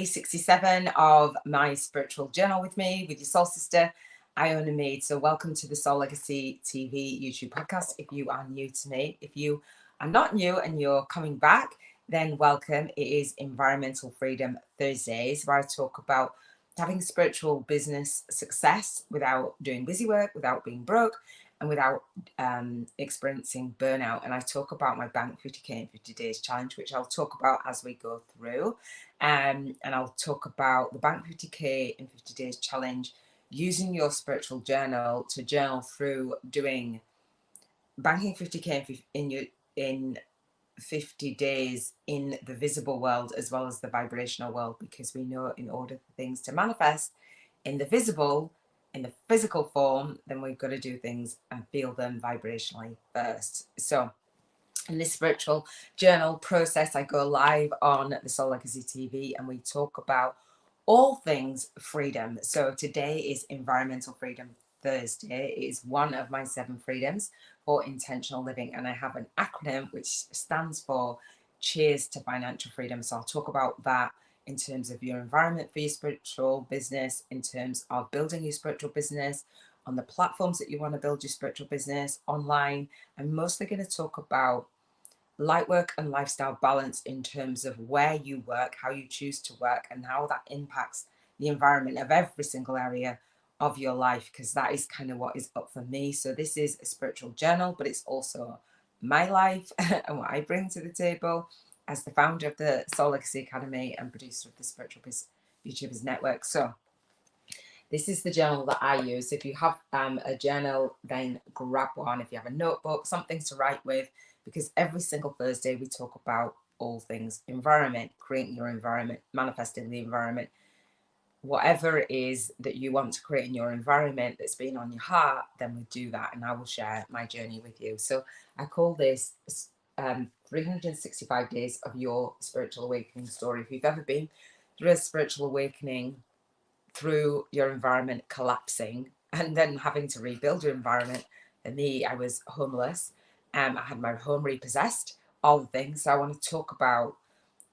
Day67 of my spiritual journal with me, with your soul sister, Iona Mead. So welcome to the Soul Legacy TV YouTube podcast. If you are new to me, if you are not new and you're coming back, then welcome. It is Environmental Freedom Thursdays, where I talk about having spiritual business success without doing busy work, without being broke, and without experiencing burnout. And I talk about my Bank 50k in 50 days challenge, which I'll talk about as we go through. And I'll talk about the Bank 50k in 50 days challenge, using your spiritual journal to journal through doing banking 50k in 50 days in the visible world as well as the vibrational world, because we know in order for things to manifest in the visible, in the physical form, then we've got to do things and feel them vibrationally first. So in this spiritual journal process, I go live on the Soul Legacy TV and we talk about all things freedom. So today is Environmental Freedom Thursday. It is one of my 7 freedoms for intentional living, and I have an acronym which stands for Cheers to Financial Freedom. So I'll talk about that in terms of your environment for your spiritual business, in terms of building your spiritual business on the platforms that you want to build your spiritual business online. I'm mostly going to talk about light work and lifestyle balance in terms of where you work, how you choose to work, and how that impacts the environment of every single area of your life, because that is kind of what is up for me. So this is a spiritual journal, but it's also my life and what I bring to the table as the founder of the Soul Legacy Academy and producer of the Spiritual Biz YouTubers Network. So this is the journal that I use. If you have a journal, then grab one. If you have a notebook, something to write with, because every single Thursday we talk about all things environment, creating your environment, manifesting the environment, whatever it is that you want to create in your environment that's been on your heart, then we do that, and I will share my journey with you. So I call this 365 days of your spiritual awakening story. If you've ever been through a spiritual awakening through your environment collapsing and then having to rebuild your environment. For me, I was homeless. I had my home repossessed, all the things. So I want to talk about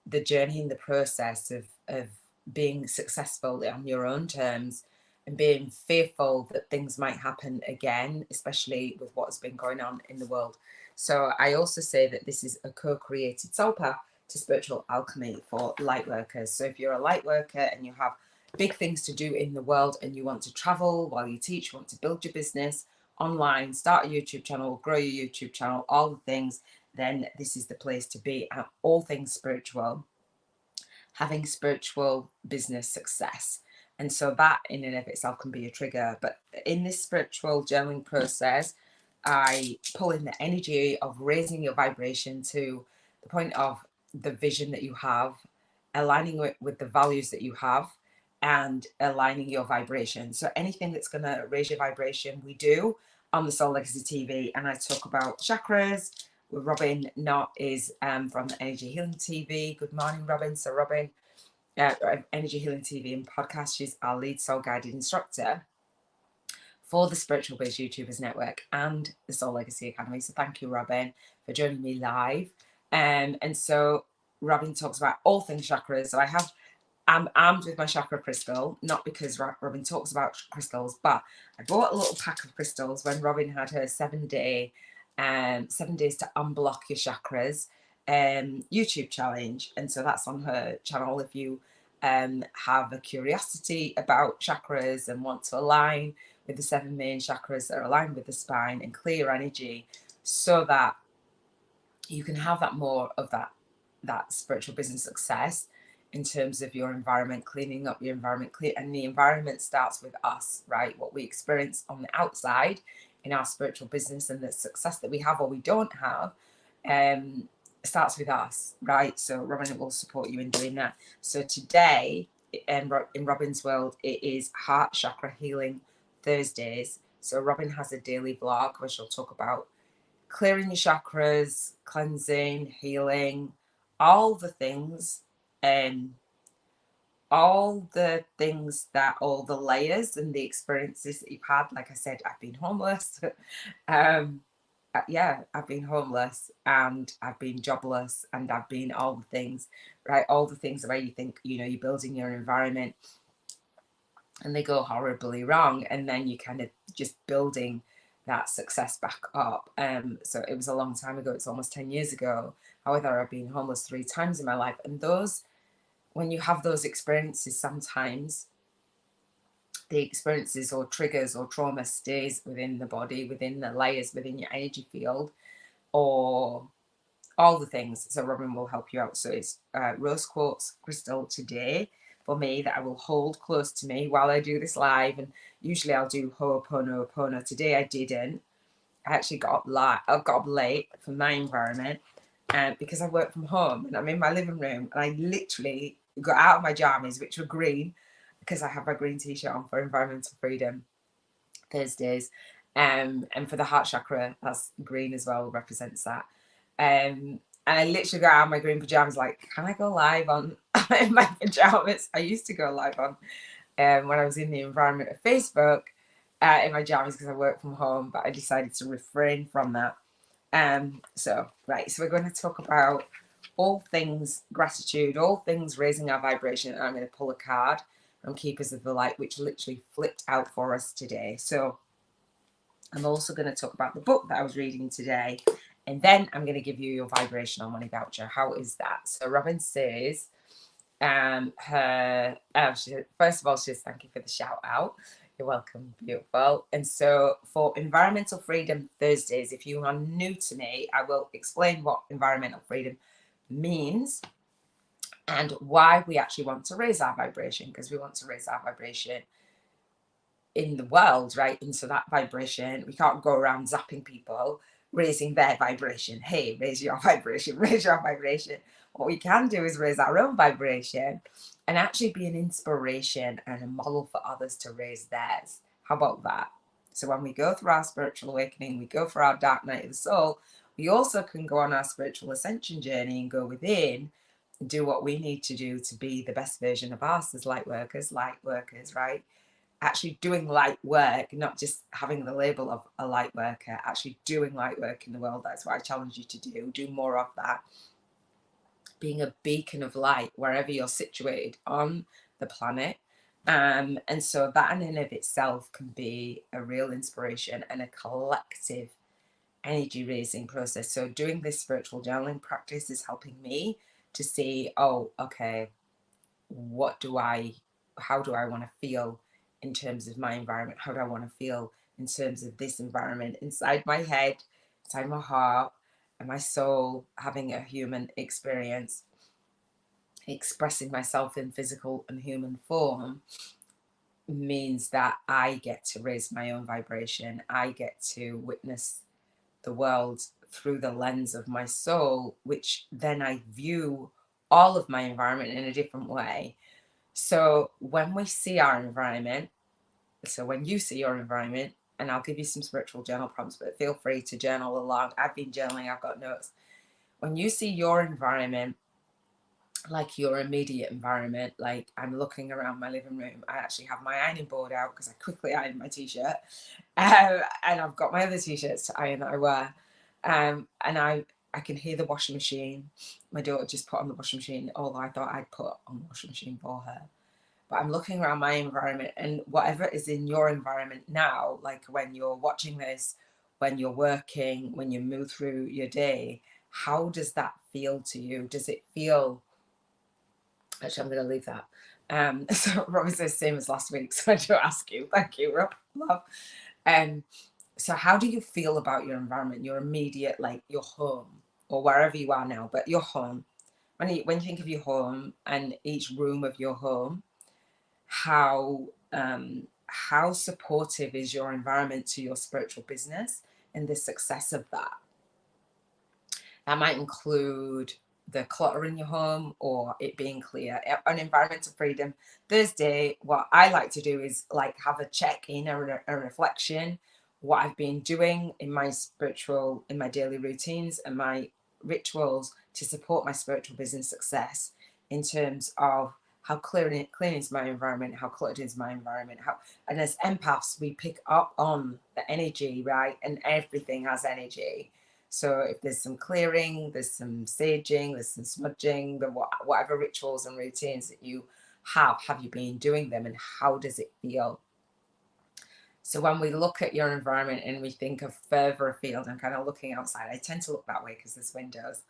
the journey and the process of being successful on your own terms and being fearful that things might happen again, especially with what's been going on in the world. So I also say that this is a co-created soul path to spiritual alchemy for light workers. So if you're a light worker and you have big things to do in the world and you want to travel while you teach, you want to build your business online, start a YouTube channel, grow your YouTube channel, all the things, then this is the place to be. At all things spiritual, having spiritual business success. And so that in and of itself can be a trigger. But in this spiritual journaling process, I pull in the energy of raising your vibration to the point of the vision that you have, aligning it with the values that you have, and aligning your vibration. So anything that's going to raise your vibration, we do on the Soul Legacy TV. And I talk about chakras. Robin Knott is from Energy Healing TV. Good morning, Robin. So Robin, Energy Healing TV and podcast, she's our lead soul guided instructor for the Spiritual Biz YouTubers Network and the Soul Legacy Academy. So thank you, Robin, for joining me live. And so Robin talks about all things chakras. So I'm armed with my chakra crystal, not because Robin talks about crystals, but I bought a little pack of crystals when Robin had her 7 days to unblock your chakras YouTube challenge. And so that's on her channel. If you have a curiosity about chakras and want to align with the 7 main chakras that are aligned with the spine and clear energy, so that you can have that more of that spiritual business success in terms of your environment, cleaning up your environment. And the environment starts with us, right? What we experience on the outside in our spiritual business and the success that we have or we don't have starts with us, right? So Robin will support you in doing that. So today, in Robin's world, it is Heart Chakra Healing Thursdays. So Robin has a daily blog where she'll talk about clearing your chakras, cleansing, healing, all the things, all the layers and the experiences that you've had. Like I said, I've been homeless. Yeah, I've been homeless and I've been jobless and I've been all the things, right? All the things where you think, you know, you're building your environment and they go horribly wrong, and then you kind of just building that success back up. So it was a long time ago. It's almost 10 years ago. However, I've been homeless 3 times in my life, and those, when you have those experiences, sometimes the experiences or triggers or trauma stays within the body, within the layers, within your energy field, or all the things. So Robin will help you out. So it's rose quartz crystal today for me that I will hold close to me while I do this live. And usually I'll do Ho'oponopono. Today I didn't. I actually got up late for my environment, because I work from home and I'm in my living room, and I literally got out of my jammies, which were green, because I have my green t-shirt on for Environmental Freedom Thursdays. And for the heart chakra, that's green as well, represents that. And I literally got out of my green pajamas, like, can I go live on in my pajamas? I used to go live on when I was in the environment of Facebook in my pajamas because I work from home, but I decided to refrain from that. So we're going to talk about all things gratitude, all things raising our vibration. And I'm going to pull a card from Keepers of the Light, which literally flipped out for us today. So I'm also going to talk about the book that I was reading today, and then I'm going to give you your vibrational money voucher. How is that? So Robin says, first of all, she says, thank you for the shout out. You're welcome, beautiful. And so for Environmental Freedom Thursdays, if you are new to me, I will explain what environmental freedom means and why we actually want to raise our vibration, because we want to raise our vibration in the world, right? And so that vibration, we can't go around zapping people, raising their vibration. Hey, raise your vibration, raise your vibration. What we can do is raise our own vibration and actually be an inspiration and a model for others to raise theirs. How about that? So when we go through our spiritual awakening, we go for our dark night of the soul, we also can go on our spiritual ascension journey and go within and do what we need to do to be the best version of us as light workers, right? Actually doing light work, not just having the label of a light worker, actually doing light work in the world. That's what I challenge you to do more of that. Being a beacon of light wherever you're situated on the planet. And so that in and of itself can be a real inspiration and a collective energy raising process. So doing this spiritual journaling practice is helping me to see, oh, okay, how do I want to feel in terms of my environment? How do I want to feel in terms of this environment inside my head, inside my heart, and my soul, having a human experience, expressing myself in physical and human form means that I get to raise my own vibration. I get to witness the world through the lens of my soul, which then I view all of my environment in a different way. So when we see our environment, so when you see your environment, and I'll give you some spiritual journal prompts, but feel free to journal along. I've been journaling, I've got notes. When you see your environment, like your immediate environment, like I'm looking around my living room, I actually have my ironing board out because I quickly ironed my t-shirt, and I've got my other t-shirts to iron that I wear, and I can hear the washing machine. My daughter just put on the washing machine, although I thought I'd put on the washing machine for her. But I'm looking around my environment, and whatever is in your environment now, like when you're watching this, when you're working, when you move through your day, how does that feel to you? Does it feel... Actually, I'm going to leave that. So Robbie says same as last week, so I do ask you. Thank you, Rob. Love. So how do you feel about your environment, your immediate, like your home, or wherever you are now, but your home? When you think of your home and each room of your home, how supportive is your environment to your spiritual business and the success of that? That might include the clutter in your home or it being clear. On Environmental Freedom Thursday, what I like to do is like have a check-in or a reflection, what I've been doing in my daily routines and my rituals to support my spiritual business success in terms of how clean is my environment, how cluttered is my environment, and as empaths, we pick up on the energy, right? And everything has energy. So if there's some clearing, there's some saging, there's some smudging, whatever rituals and routines that you have you been doing them, and how does it feel? So when we look at your environment and we think of further afield and kind of looking outside, I tend to look that way because there's windows.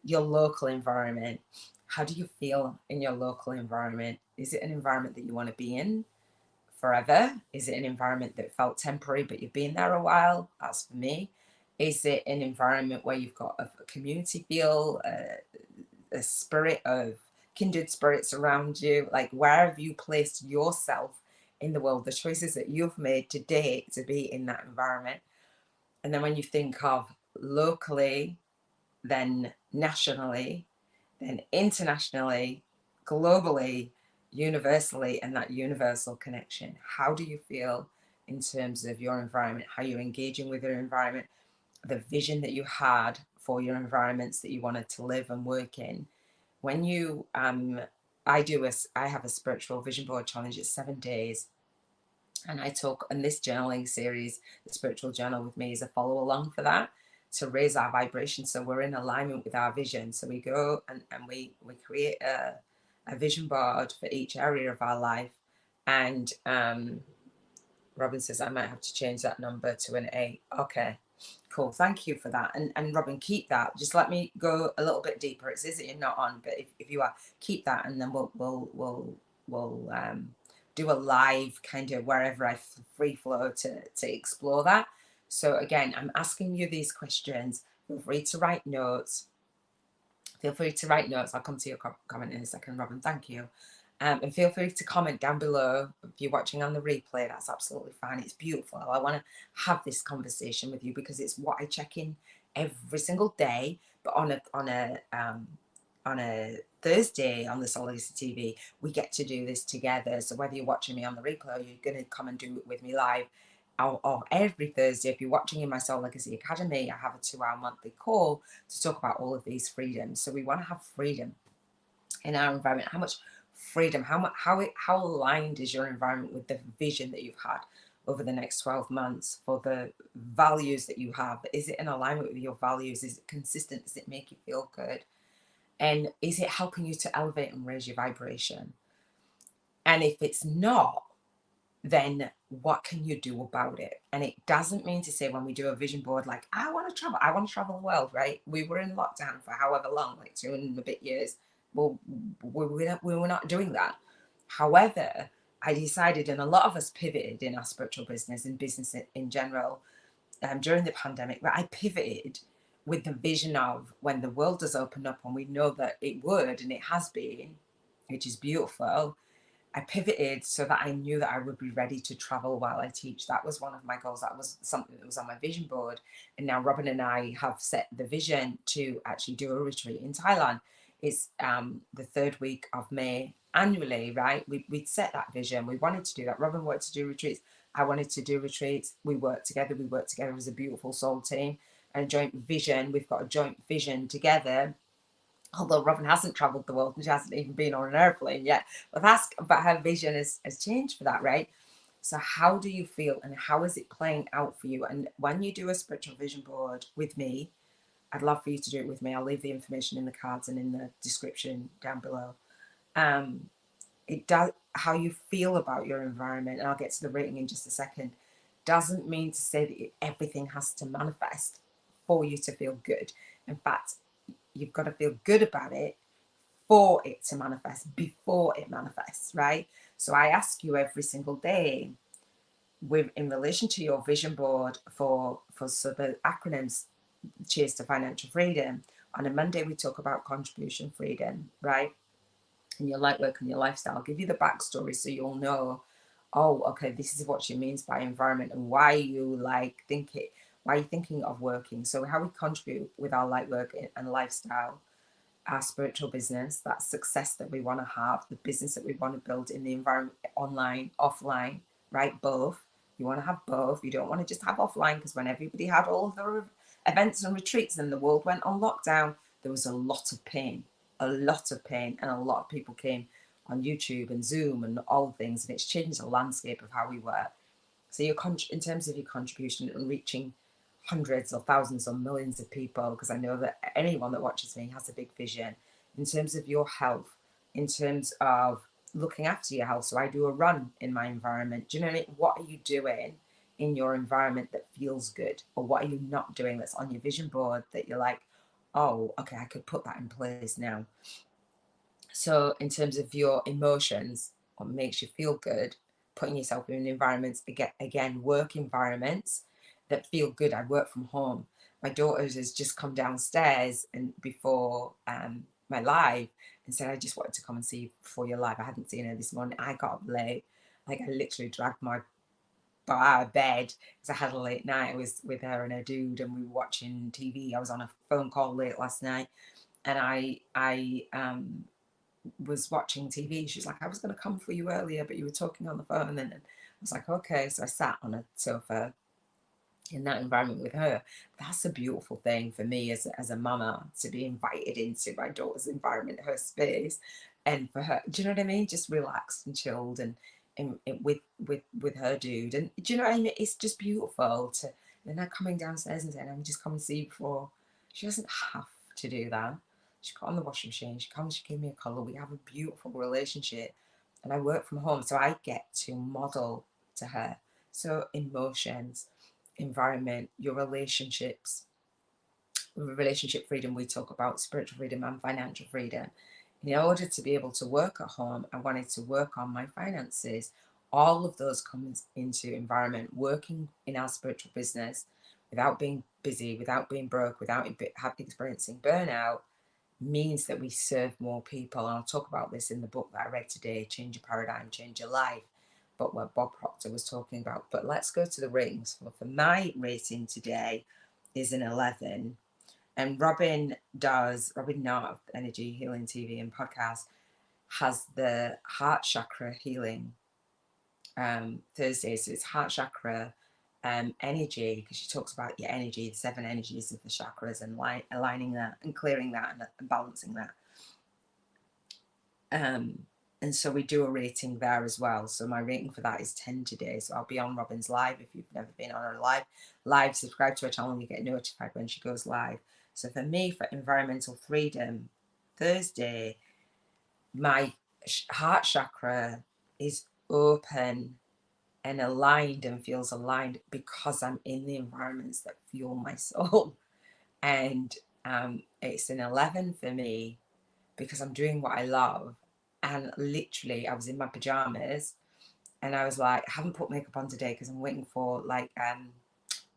Your local environment, how do you feel in your local environment? Is it an environment that you want to be in forever? Is it an environment that felt temporary but you've been there a while? That's for me. Is it an environment where you've got a community feel, a spirit of kindred spirits around you? Like, where have you placed yourself in the world, the choices that you've made today to be in that environment? And then when you think of locally, then nationally, then internationally, globally, universally, and that universal connection, how do you feel in terms of your environment, how you're engaging with your environment, the vision that you had for your environments that you wanted to live and work in? When you I have a spiritual vision board challenge. It's 7 days, and I talk in this journaling series, the spiritual journal with me, is a follow along for that, to raise our vibration so we're in alignment with our vision. So we go and we create a vision board for each area of our life. And Robin says I might have to change that number to an 8. Okay, cool. Thank you for that. And Robin, keep that. Just let me go a little bit deeper. It says that you're not on, but if you are, keep that, and then we'll do a live kind of wherever I free flow to explore that. So again, I'm asking you these questions. Feel free to write notes. Feel free to write notes. I'll come to your comment in a second, Robin. Thank you. And feel free to comment down below. If you're watching on the replay, that's absolutely fine. It's beautiful. I want to have this conversation with you because it's what I check in every single day. But on a Thursday on the SoulLegacyTV, we get to do this together. So whether you're watching me on the replay or you're going to come and do it with me live, or every Thursday, if you're watching in my Soul Legacy Academy, I have a 2-hour monthly call to talk about all of these freedoms. So we want to have freedom in our environment. How much freedom, how aligned is your environment with the vision that you've had over the next 12 months, for the values that you have? Is it in alignment with your values? Is it consistent? Does it make you feel good? And is it helping you to elevate and raise your vibration? And if it's not, then what can you do about it? And it doesn't mean to say when we do a vision board, like, I want to travel the world, right? We were in lockdown for however long, like 2 and a bit years. Well, we were not doing that. However, I decided, and a lot of us pivoted in our spiritual business and business in general during the pandemic, but I pivoted with the vision of when the world does open up, and we know that it would, and it has been, which is beautiful. I pivoted so that I knew that I would be ready to travel while I teach. That was one of my goals. That was something that was on my vision board. And now Robin and I have set the vision to actually do a retreat in Thailand. It's the 3rd week of May annually, right? We'd set that vision. We wanted to do that. Robin wanted to do retreats. I wanted to do retreats. We worked together. We worked together as a beautiful soul team and a joint vision. We've got a joint vision together. Although Robin hasn't travelled the world and she hasn't even been on an airplane yet. But her vision has changed for that, right? So how do you feel, and how is it playing out for you? And when you do a spiritual vision board with me, I'd love for you to do it with me. I'll leave the information in the cards and in the description down below. It does, how you feel about your environment, and I'll get to the rating in just a second, doesn't mean to say that everything has to manifest for you to feel good. In fact, you've got to feel good about it for it to manifest, before it manifests, right? So I ask you every single day, in relation to your vision board for so the acronyms, Cheers to Financial Freedom. On a Monday we talk about contribution freedom, right? And your light work and your lifestyle. I'll give you the backstory so you'll know, oh, okay, this is what she means by environment, and why you why you're thinking of working. So how we contribute with our light work and lifestyle, our spiritual business, that success that we want to have, the business that we want to build in the environment, online, offline, right? Both. You want to have both. You don't want to just have offline, because when everybody had all of their events and retreats and the world went on lockdown, there was a lot of pain, and a lot of people came on YouTube and Zoom and all things, and it's changed the landscape of how we work. So in terms of your contribution and reaching hundreds or thousands or millions of people, because I know that anyone that watches me has a big vision in terms of your health, in terms of looking after your health. So I do a run in my environment. Do you know what I mean? What are you doing in your environment that feels good? Or what are you not doing that's on your vision board that you're like, oh, okay, I could put that in place now. So in terms of your emotions, what makes you feel good, putting yourself in environments, again, work environments that feel good. I work from home. My daughter has just come downstairs and before my live and said, I just wanted to come and see you before your live. I hadn't seen her this morning. I got up late. Like I literally dragged my out of bed because I had a late night. I was with her and her dude and we were watching TV. I was on a phone call late last night and I was watching TV. She was like, I was going to come for you earlier, but you were talking on the phone. And I was like, okay. So I sat on a sofa in that environment with her. That's a beautiful thing for me as a mama, to be invited into my daughter's environment, her space, and for her, do you know what I mean? Just relaxed and chilled and with her dude. And do you know what I mean? It's just beautiful to, they're not coming downstairs and saying, I'm just coming to see you before. She doesn't have to do that. She put on the washing machine, she comes, she gave me a colour. We have a beautiful relationship. And I work from home, so I get to model to her. So emotions, environment, your relationships, relationship freedom, we talk about spiritual freedom and financial freedom. In order to be able to work at home, I wanted to work on my finances. All of those comes into environment, working in our spiritual business without being busy, without being broke, without experiencing burnout, means that we serve more people. And I'll talk about this in the book that I read today, Change Your Paradigm, Change Your Life, but what Bob Proctor was talking about. But let's go to the ratings. For my rating today is an 11. And Robin Knott of Energy Healing TV and podcast, has the heart chakra healing Thursday. So it's heart chakra energy, because she talks about your energy, the 7 energies of the chakras, and aligning that and clearing that and balancing that. And so we do a rating there as well. So my rating for that is 10 today. So I'll be on Robin's live. If you've never been on her live, subscribe to her channel and you get notified when she goes live. So for me, for environmental freedom Thursday, my heart chakra is open and aligned and feels aligned because I'm in the environments that fuel my soul. And it's an 11 for me because I'm doing what I love. And literally, I was in my pajamas and I was like, I haven't put makeup on today because I'm waiting for like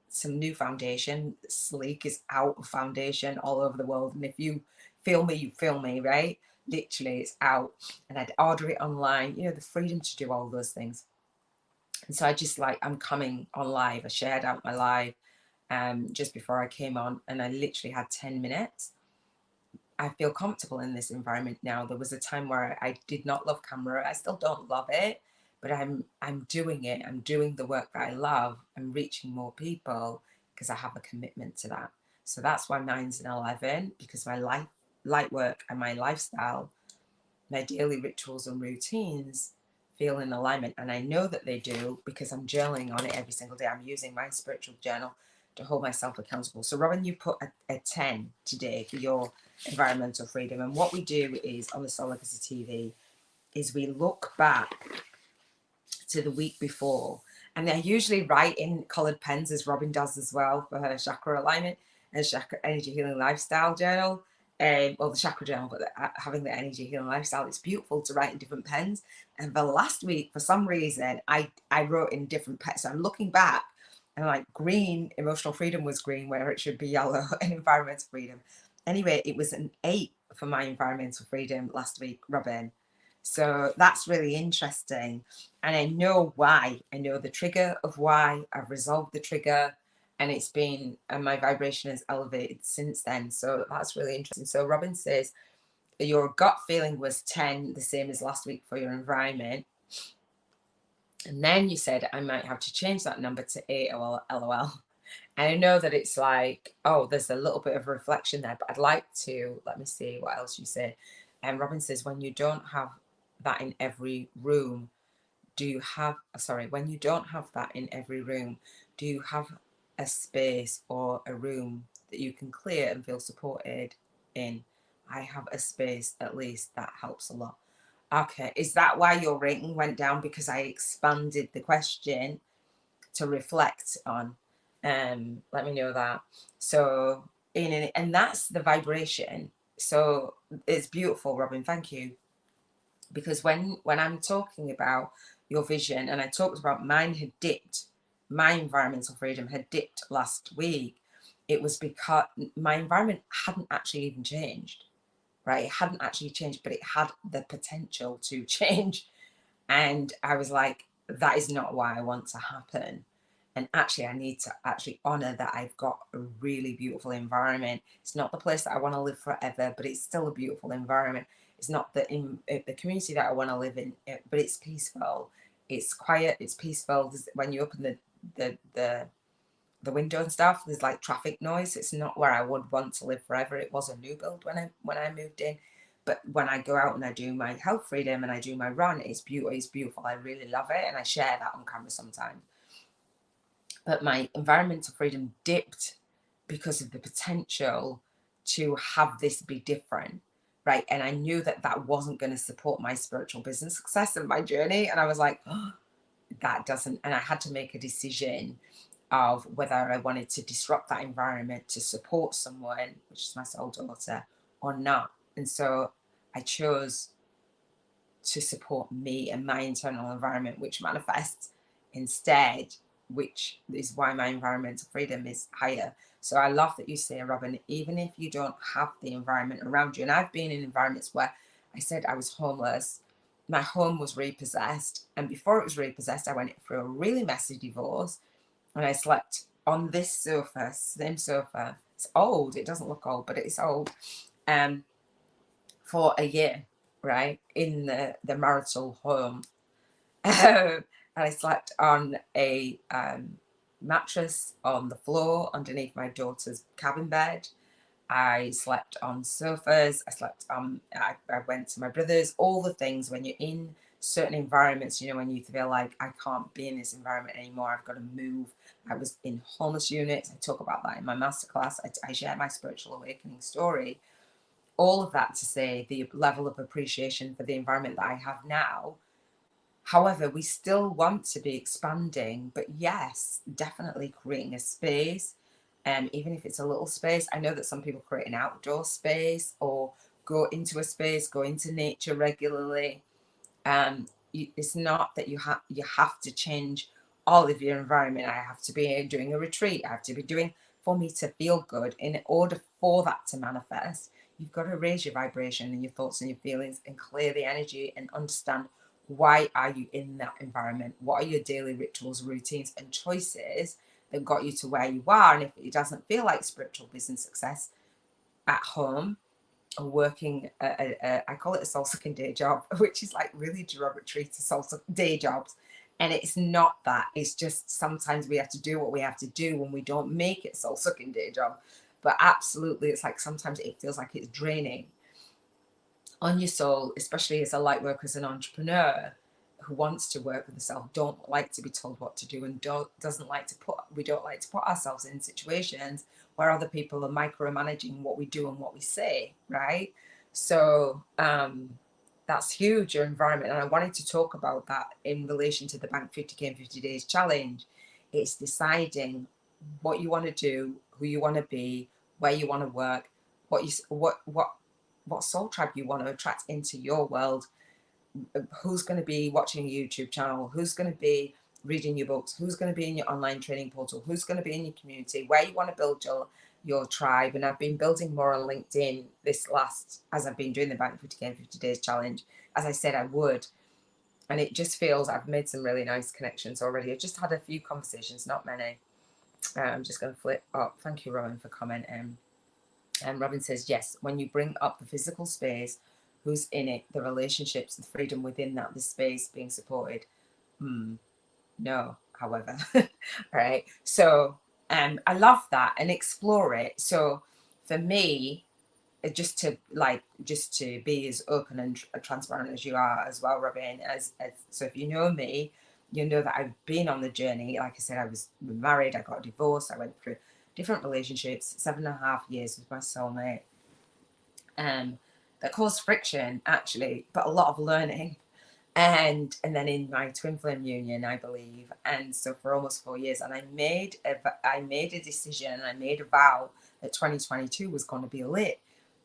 some new foundation. Sleek is out of foundation all over the world. And if you feel me, you feel me, right? Literally, it's out. And I'd order it online, you know, the freedom to do all those things. And so I just like, I'm coming on live. I shared out my live just before I came on, and I literally had 10 minutes. I feel comfortable in this environment now. There was a time where I did not love camera. I still don't love it, but I'm doing it. I'm doing the work that I love. I'm reaching more people because I have a commitment to that. So that's why mine's an 11, because my light work and my lifestyle, my daily rituals and routines feel in alignment. And I know that they do because I'm journaling on it every single day. I'm using my spiritual journal to hold myself accountable. So Robin, you put a 10 today for your environmental freedom. And what we do is on the SoulLegacyTV is we look back to the week before, and they're usually write in coloured pens, as Robin does as well for her chakra alignment and chakra energy healing lifestyle journal. Well, the chakra journal, but having the energy healing lifestyle, it's beautiful to write in different pens. And for last week, for some reason, I wrote in different pens. So I'm looking back and like green, emotional freedom was green where it should be yellow, and environmental freedom. Anyway, it was an 8 for my environmental freedom last week, Robin. So that's really interesting. And I know why. I know the trigger of why. I've resolved the trigger, and it's been, and my vibration has elevated since then. So that's really interesting. So Robin says your gut feeling was 10, the same as last week for your environment. And then you said I might have to change that number to 8, or LOL. And I know that it's like, oh, there's a little bit of reflection there, but I'd like to, let me see what else you said. And Robin says, when you don't have that in every room, do you have, sorry, when you don't have that in every room, do you have a space or a room that you can clear and feel supported in. I have a space at least. That helps a lot. Okay, is that why your rating went down? Because I expanded the question to reflect on. Let me know that. So and that's the vibration. So it's beautiful, Robin. Thank you. Because when I'm talking about your vision, and I talked about mine had dipped, my environmental freedom had dipped last week, it was because my environment hadn't actually even changed, right? It hadn't actually changed, but it had the potential to change. And I was like, that is not what I want to happen. And actually, I need to actually honor that I've got a really beautiful environment. It's not the place that I want to live forever, but it's still a beautiful environment. It's not the community that I want to live in, but it's peaceful. It's quiet. It's peaceful. When you open the window and stuff, there's like traffic noise. It's not where I would want to live forever. It was a new build when I moved in, but when I go out and I do my health freedom and I do my run, it's beautiful. It's beautiful. I really love it, and I share that on camera sometimes. But my environmental freedom dipped because of the potential to have this be different, right? And I knew that that wasn't going to support my spiritual business success and my journey. And I was like, oh, that doesn't. And I had to make a decision of whether I wanted to disrupt that environment to support someone, which is my soul daughter, or not. And so I chose to support me and my internal environment, which manifests instead, which is why my environmental freedom is higher. So I love that you say, Robin, even if you don't have the environment around you, and I've been in environments where I said I was homeless, my home was repossessed, and before it was repossessed, I went through a really messy divorce, and I slept on this sofa, same sofa. It's old, it doesn't look old, but it's old. For a year, right, in the marital home. And I slept on a mattress on the floor underneath my daughter's cabin bed. I slept on sofas. I went to my brother's. All the things when you're in certain environments, you know, when you feel like I can't be in this environment anymore, I've got to move. I was in homeless units. I talk about that in my masterclass. I share my spiritual awakening story. All of that to say the level of appreciation for the environment that I have now. However, we still want to be expanding, but yes, definitely creating a space. Even if it's a little space, I know that some people create an outdoor space or go into a space, go into nature regularly. It's not that you have to change all of your environment. I have to be doing a retreat. I have to be doing, for me to feel good. In order for that to manifest, you've got to raise your vibration and your thoughts and your feelings and clear the energy and understand why are you in that environment. What are your daily rituals, routines, and choices that got you to where you are? And if it doesn't feel like spiritual business success at home, working I call it a soul sucking day job, which is like really derogatory to soul day jobs. And it's not that. It's just sometimes we have to do what we have to do when we don't make it soul sucking day job. But absolutely, it's like sometimes it feels like it's draining on your soul, especially as a light worker, as an entrepreneur who wants to work with herself, don't like to be told what to do, and doesn't like to we don't like to put ourselves in situations where other people are micromanaging what we do and what we say, right? So that's huge, your environment. And I wanted to talk about that in relation to the Bank 50K in 50 Days challenge. It's deciding what you want to do, who you want to be, where you want to work, what soul tribe you want to attract into your world, who's going to be watching your YouTube channel, who's going to be reading your books, who's going to be in your online training portal, who's going to be in your community, where you want to build your tribe. And I've been building more on LinkedIn as I've been doing the Bank 50K in 50 Days challenge, as I said I would. And it just feels I've made some really nice connections already. I've just had a few conversations, not many. I'm just going to flip up. Thank you, Robin, for commenting. And Robin says, yes, when you bring up the physical space, who's in it, the relationships, the freedom within that, the space being supported. No, however. Right. So I love that and explore it. So for me, just to be as open and transparent as you are as well, Robin, so if you know me, you know that I've been on the journey. Like I said, I was married, I got divorced, I went through different relationships, 7.5 years with my soulmate, that caused friction actually, but a lot of learning. And then in my twin flame union, I believe, and so for almost 4 years, and I made a decision, I made a vow that 2022 was going to be lit,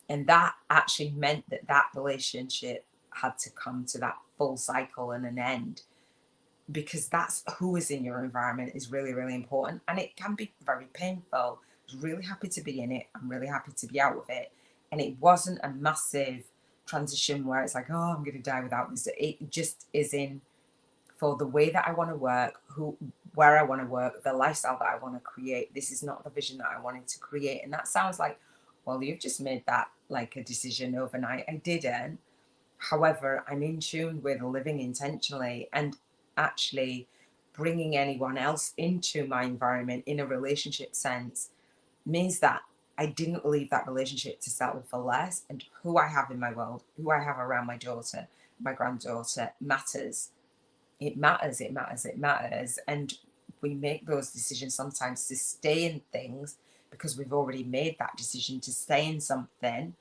and that actually meant that that relationship had to come to that full cycle and an end, because that's who is in your environment is really, really important, and it can be very painful. I was really happy to be in it. I'm really happy to be out of it, and it wasn't a massive transition where it's like, oh, I'm going to die without this. It just is in for the way that I want to work, where I want to work, the lifestyle that I want to create. This is not the vision that I wanted to create. And that sounds like, well, you've just made that like a decision overnight. I didn't. However, I'm in tune with living intentionally and actually bringing anyone else into my environment in a relationship sense means that I didn't leave that relationship to settle for less. And who I have in my world, who I have around my daughter, my granddaughter matters. It matters, it matters, it matters. And we make those decisions sometimes to stay in things because we've already made that decision to stay in something.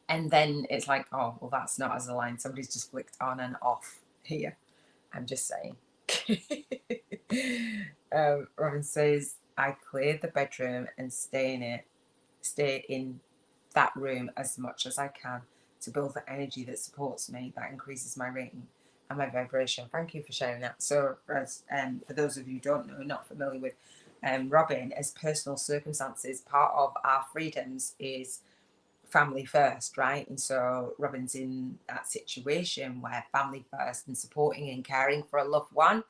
And then it's like, oh, well, that's not as aligned. Somebody's just flicked on and off here. I'm just saying. Robin says, I clear the bedroom and stay in that room as much as I can to build the energy that supports me, that increases my rating and my vibration. Thank you for sharing that. So, as for those of you who don't know, not familiar with Robin, as personal circumstances, part of our freedoms is family first, right? And so Robin's in that situation where family first and supporting and caring for a loved one.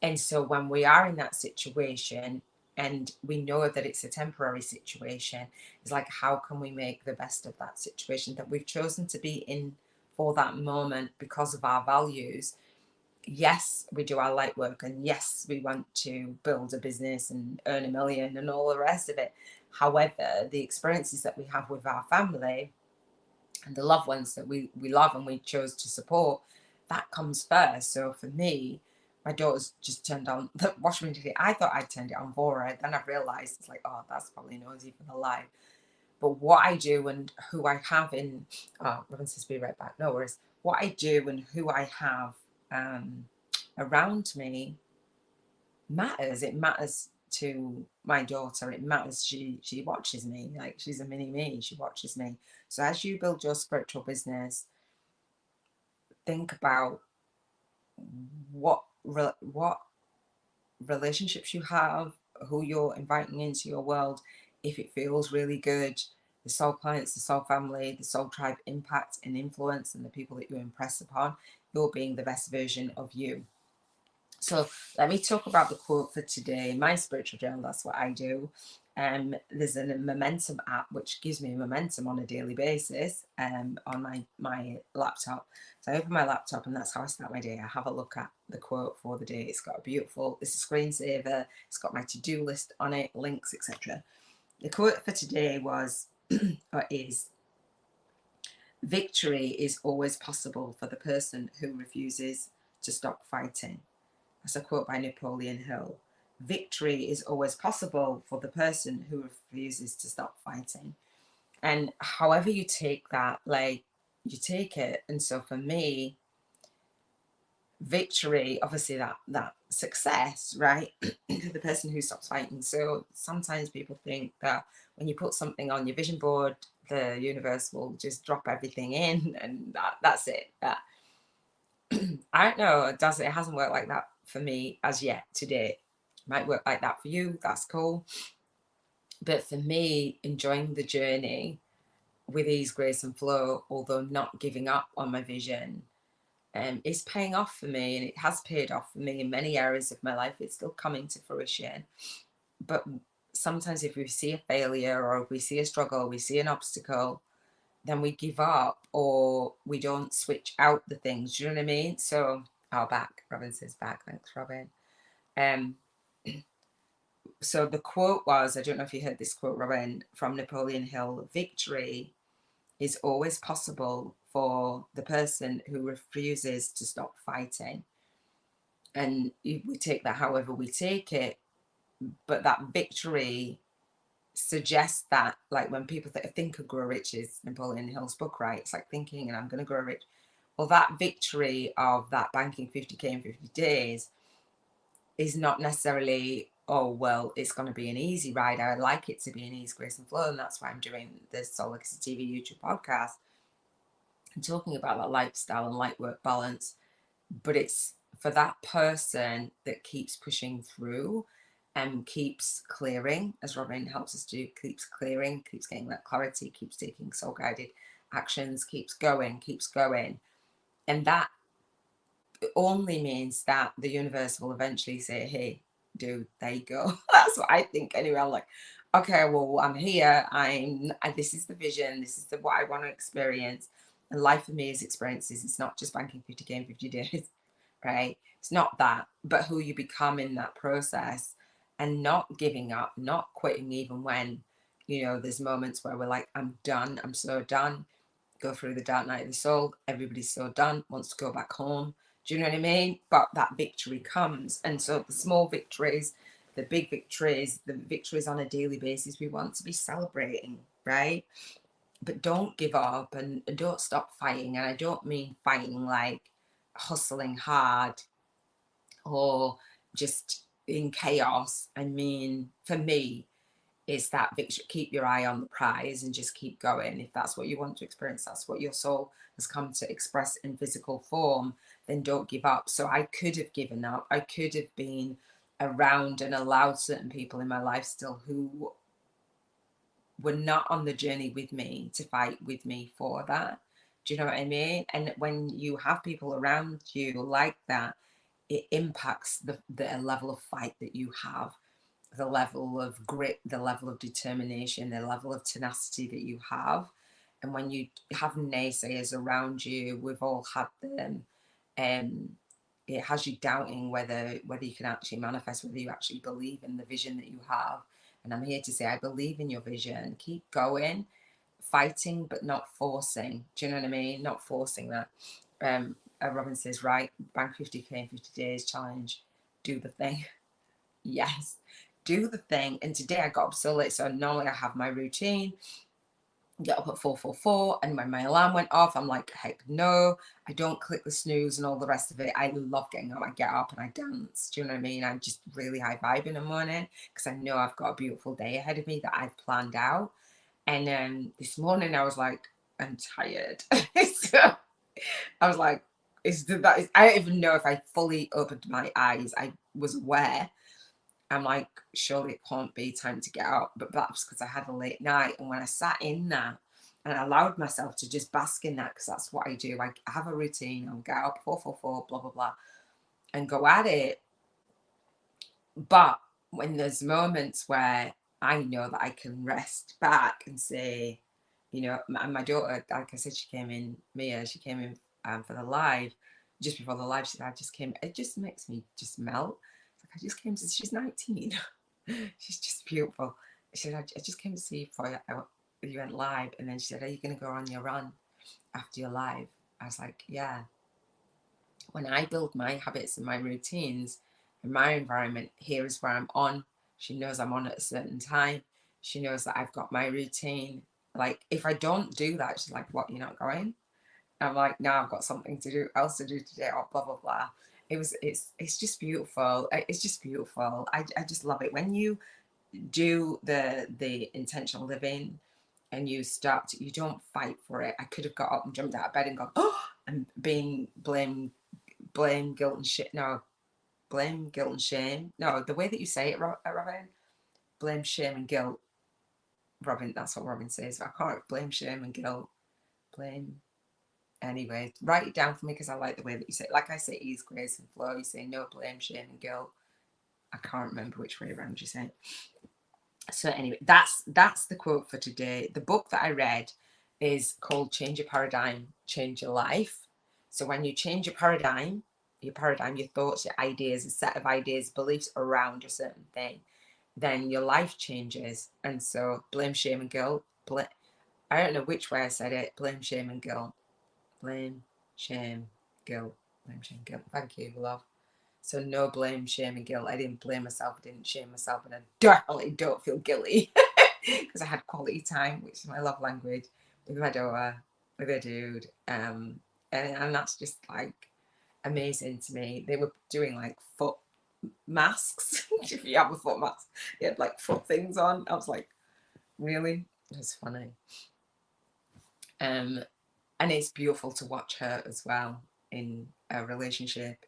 And so when we are in that situation and we know that it's a temporary situation, it's like, how can we make the best of that situation that we've chosen to be in for that moment because of our values? Yes, we do our light work, and yes, we want to build a business and earn 1 million and all the rest of it. However, the experiences that we have with our family and the loved ones that we love and we chose to support, that comes first. So for me, my daughter's just turned on the washing machine. I thought I'd turned it on for her. Then I realised it's like, oh, that's probably noisy for the live. But what I do and who I have in, oh, Robin says, be right back. No worries. What I do and who I have around me matters. It matters to my daughter. It matters. She watches me, like she's a mini me. She watches me. So as you build your spiritual business, think about what relationships you have, who you're inviting into your world. If it feels really good, the soul clients, the soul family, the soul tribe impact and influence, and the people that you impress upon, you're being the best version of you. So let me talk about the quote for today. My spiritual journal, that's what I do. There's a momentum app which gives me momentum on a daily basis on my laptop. So I open my laptop and that's how I start my day. I have a look at the quote for the day. It's got it's a screensaver. It's got my to-do list on it, links, etc. The quote for today was, or is, victory is always possible for the person who refuses to stop fighting. That's a quote by Napoleon Hill. Victory is always possible for the person who refuses to stop fighting. And however you take that, like, you take it. And so for me, victory, obviously that success, right? The person who stops fighting. So sometimes people think that when you put something on your vision board, the universe will just drop everything in and that's it. I don't know, it hasn't worked like that for me as yet today. It might work like that for you, that's cool. But for me, enjoying the journey with ease, grace and flow, although not giving up on my vision, is paying off for me, and it has paid off for me in many areas of my life. It's still coming to fruition. But sometimes if we see a failure or if we see a struggle, we see an obstacle, then we give up or we don't switch out the things. Do you know what I mean? So, oh, back. Robin says back. Thanks, Robin. So the quote was, I don't know if you heard this quote, Robin, from Napoleon Hill: victory is always possible for the person who refuses to stop fighting. and we take that however we take it. But that victory suggests that, like, when people think of Grow Rich is Napoleon Hill's book, right? It's like thinking, and I'm going to grow rich. Well, that victory of that banking 50k in 50 days is not necessarily, oh, well, it's going to be an easy ride. I like it to be an ease, grace, and flow. And that's why I'm doing this SoulLegacyTV YouTube podcast and talking about that lifestyle and light work balance. But it's for that person that keeps pushing through and keeps clearing, as Robin helps us do, keeps clearing, keeps getting that clarity, keeps taking soul guided actions, keeps going. And that only means that the universe will eventually say, hey, dude, there you go. That's what I think anyway. I'm like, okay, well, I'm here. This is the vision. This is what I want to experience. And life for me is experiences. It's not just banking 50k in 50 days, right? It's not that, but who you become in that process, and not giving up, not quitting, even when, there's moments where we're like, I'm done. I'm so done. Go through the dark night of the soul. Everybody's so done, wants to go back home. Do you know what I mean? But that victory comes. And so the small victories, the big victories, the victories on a daily basis, we want to be celebrating, right? But don't give up, and don't stop fighting. And I don't mean fighting like hustling hard or just in chaos. I mean, for me, is that victory. Keep your eye on the prize and just keep going. If that's what you want to experience, that's what your soul has come to express in physical form, then don't give up. So I could have given up. I could have been around and allowed certain people in my life still who were not on the journey with me to fight with me for that. Do you know what I mean? And when you have people around you like that, it impacts the level of fight that you have, the level of grit, the level of determination, the level of tenacity that you have. And when you have naysayers around you, we've all had them, it has you doubting whether you can actually manifest, whether you actually believe in the vision that you have. And I'm here to say, I believe in your vision. Keep going, fighting, but not forcing. Do you know what I mean? Not forcing that. Robin says, right, bank 50k in 50 days challenge. Do the thing. Yes, do the thing. And today I got up so late, so normally I have my routine, get up at 4:44, and when my alarm went off, I'm like, heck no, I don't click the snooze and all the rest of it. I love getting up. I get up and I dance. Do you know what I mean? I'm just really high vibe in the morning because I know I've got a beautiful day ahead of me that I've planned out. And this morning I was like, I'm tired. So I was like, I don't even know if I fully opened my eyes. I was aware. I'm like, surely it can't be time to get up. But that's because I had a late night. And when I sat in that and I allowed myself to just bask in that, because that's what I do. I have a routine. I'll get up, 4:44, blah, blah, blah, and go at it. But when there's moments where I know that I can rest back and say, my daughter, like I said, she came in for the live. Just before the live, she said, it just makes me just melt. It's like, I just came to, she's 19. She's just beautiful. She said, I just came to see you before you went live. And then she said, are you going to go on your run after your live? I was like, yeah. When I build my habits and my routines in my environment, here is where I'm on. She knows I'm on at a certain time. She knows that I've got my routine. Like, if I don't do that, she's like, what, you're not going? I'm like, no, I've got something else to do today, or blah, blah, blah. It's just beautiful. It's just beautiful. I just love it. When you do the intentional living and you don't fight for it. I could have got up and jumped out of bed and gone, oh, and being blame, guilt and shit. No, blame, guilt and shame. No, the way that you say it, Robin, blame, shame and guilt. Robin, that's what Robin says. I can't blame, shame and guilt. Blame. Anyway, write it down for me because I like the way that you say it. Like I say, ease, grace and flow. You say no blame, shame and guilt. I can't remember which way around you say it. So anyway, that's the quote for today. The book that I read is called Change Your Paradigm, Change Your Life. So when you change your paradigm, your thoughts, your ideas, a set of ideas, beliefs around a certain thing, then your life changes. And so blame, shame and guilt. I don't know which way I said it. Blame, shame and guilt. Blame, shame, guilt. Blame, shame, guilt. Thank you, love. So no blame, shame and guilt. I didn't blame myself, I didn't shame myself, and I definitely don't feel guilty because I had quality time, which is my love language, with my daughter, with a dude. And that's just like amazing to me. They were doing like foot masks. If you have a foot mask, you had like foot things on. I was like, really? It's funny. And it's beautiful to watch her as well in a relationship,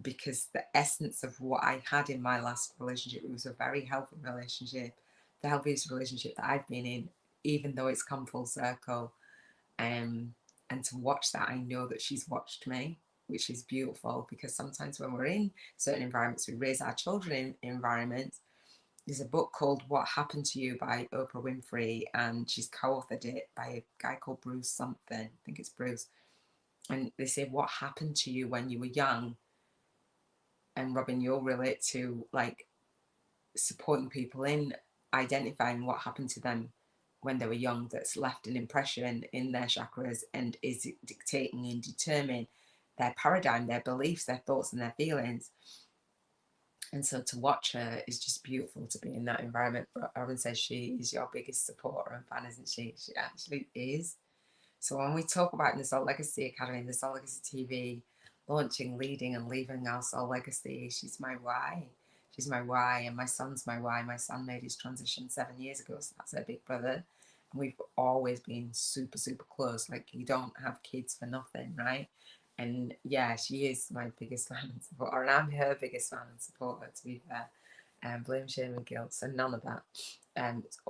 because the essence of what I had in my last relationship, it was a very healthy relationship, the healthiest relationship that I've been in, even though it's come full circle. And to watch that, I know that she's watched me, which is beautiful, because sometimes when we're in certain environments, we raise our children in environments. There's a book called What Happened to You by Oprah Winfrey, and she's co-authored it by a guy called Bruce something. I think it's Bruce. And they say, what happened to you when you were young? And Robin, you'll relate to like supporting people in identifying what happened to them when they were young that's left an impression in their chakras and is dictating and determining their paradigm, their beliefs, their thoughts and their feelings. And so to watch her is just beautiful, to be in that environment. Robin says she is your biggest supporter and fan, isn't she? She actually is. So when we talk about in the Soul Legacy Academy and the Soul Legacy TV, launching, leading and leaving our soul legacy, she's my why. She's my why, and my son's my why. My son made his transition 7 years ago, so that's her big brother. And we've always been super, super close. Like, you don't have kids for nothing, right? And yeah, she is my biggest fan and supporter, and I'm her biggest fan and supporter, to be fair. Blame, shame and guilt, so none of that.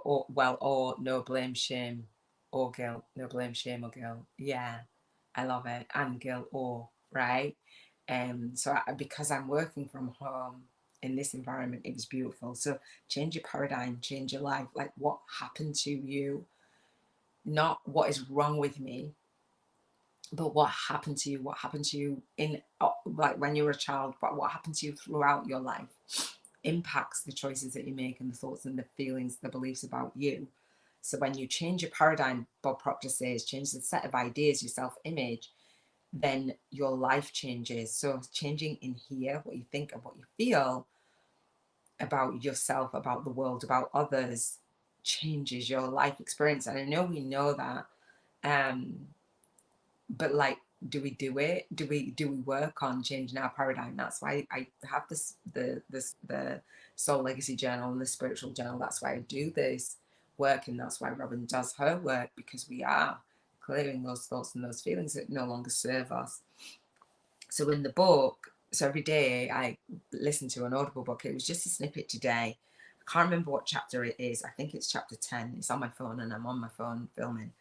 Or no blame, shame or guilt, no blame, shame or guilt. Yeah, I love it. And guilt or, right? Because I'm working from home in this environment, it was beautiful. So change your paradigm, change your life. Like, what happened to you? Not what is wrong with me, but what happened to you? What happened to you in like when you were a child? But what happened to you throughout your life impacts the choices that you make and the thoughts and the feelings, the beliefs about you. So when you change your paradigm, Bob Proctor says, change the set of ideas, your self-image, then your life changes. So changing in here, what you think and what you feel about yourself, about the world, about others, changes your life experience. And I know we know that, but like, do we do it? Do we work on changing our paradigm? That's why I have the Soul Legacy Journal and the Spiritual Journal. That's why I do this work, and that's why Robin does her work, because we are clearing those thoughts and those feelings that no longer serve us. So in the book, so every day I listen to an Audible book. It was just a snippet today. I can't remember what chapter it is. I think it's chapter 10. It's on my phone, and I'm on my phone filming.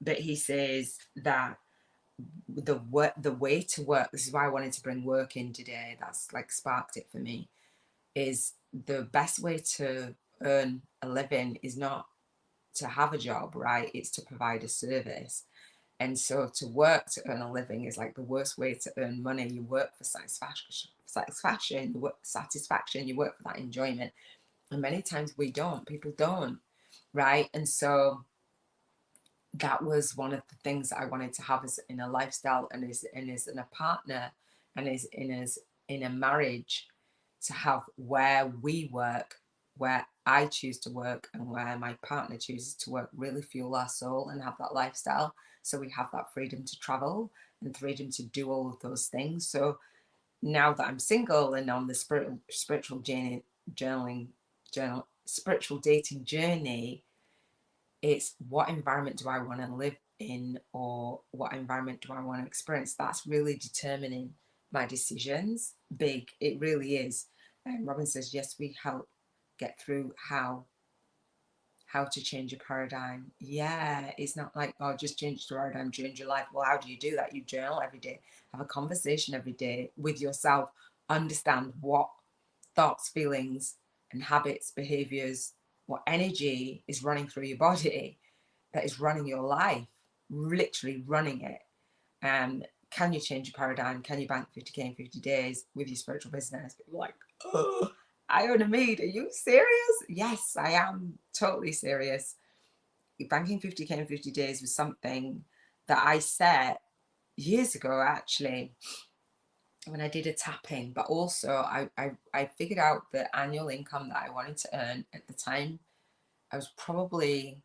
But he says that the way to work, this is why I wanted to bring work in today, that's like sparked it for me, is the best way to earn a living is not to have a job, right? It's to provide a service. And so to work to earn a living is like the worst way to earn money. You work for satisfaction, you work for satisfaction, you work for that enjoyment. And many times people don't, right? And so that was one of the things that I wanted to have as in a lifestyle, and as in a partner, and as in a marriage, to have where we work, where I choose to work and where my partner chooses to work, really fuel our soul and have that lifestyle. So we have that freedom to travel and freedom to do all of those things. So now that I'm single and on the spiritual spiritual dating journey, it's what environment do I want to live in, or what environment do I want to experience? That's really determining my decisions. Big, it really is. And Robin says, yes, we help get through how to change your paradigm. Yeah, it's not like, oh, just change your paradigm, change your life. Well, how do you do that? You journal every day, have a conversation every day with yourself, understand what thoughts, feelings, and habits, behaviors, what energy is running through your body that is running your life, literally running it. Can you change your paradigm? Can you bank 50K in 50 days with your spiritual business? People are like, oh, Iona Mead, are you serious? Yes, I am totally serious. Banking 50K in 50 days was something that I set years ago, actually. when I did a tapping, but also I figured out the annual income that I wanted to earn at the time. I was probably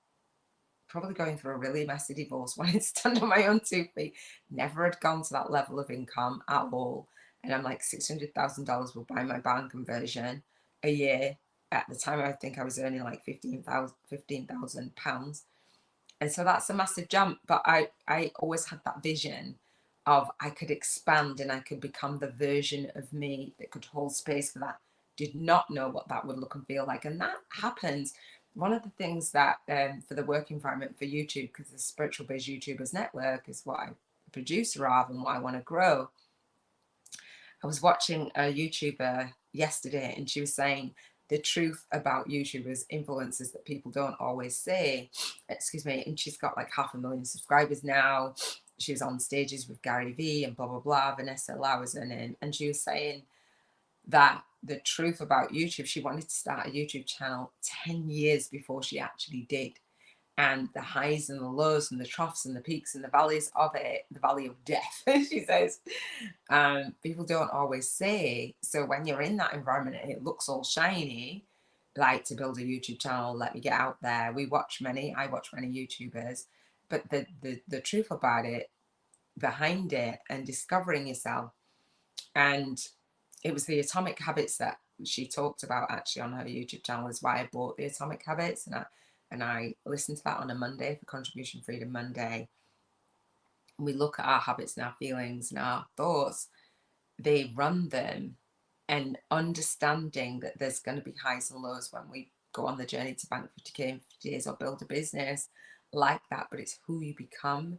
going through a really messy divorce, wanting to stand on my own 2 feet, never had gone to that level of income at all. And I'm like, $600,000 will buy my barn conversion a year. At the time, I think I was earning like £15,000. And so that's a massive jump. But I always had that vision of I could expand and I could become the version of me that could hold space for that. Did not know what that would look and feel like. And that happens. One of the things that for the work environment for YouTube, because the Spiritual Biz YouTubers Network is what I'm a producer of and what I want to grow. I was watching a YouTuber yesterday and she was saying the truth about YouTubers, influencers that people don't always say. Excuse me. And she's got like 500,000 subscribers now. She was on stages with Gary Vee and blah, blah, blah. Vanessa Lau was her name. And she was saying that the truth about YouTube, she wanted to start a YouTube channel 10 years before she actually did. And the highs and the lows and the troughs and the peaks and the valleys of it, the valley of death, she says, people don't always say. So when you're in that environment and it looks all shiny, like to build a YouTube channel, let me get out there. I watch many YouTubers, but the truth about it, behind it, and discovering yourself. And it was the Atomic Habits that she talked about actually on her YouTube channel, is why I bought the Atomic Habits. And I listened to that on a Monday for Contribution Freedom Monday. And we look at our habits and our feelings and our thoughts. They run them, and understanding that there's going to be highs and lows when we go on the journey to bank 50K in 50 days or build a business like that. But it's who you become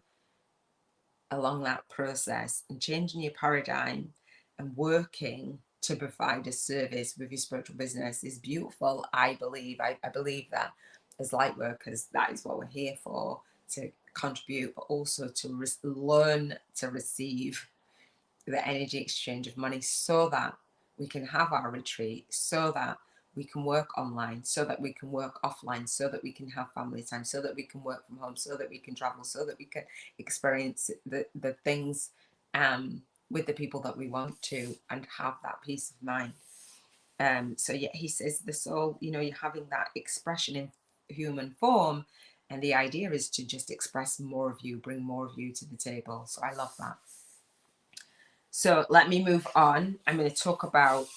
along that process, and changing your paradigm and working to provide a service with your spiritual business is beautiful. I believe that as light workers, that is what we're here for, to contribute, but also to learn to receive the energy exchange of money, so that we can have our retreat, so that we can work online, so that we can work offline, so that we can have family time, so that we can work from home, so that we can travel, so that we can experience the things with the people that we want to, and have that peace of mind. So yeah, he says the soul, you're having that expression in human form, and the idea is to just express more of you, bring more of you to the table. So I love that. So let me move on. I'm going to talk about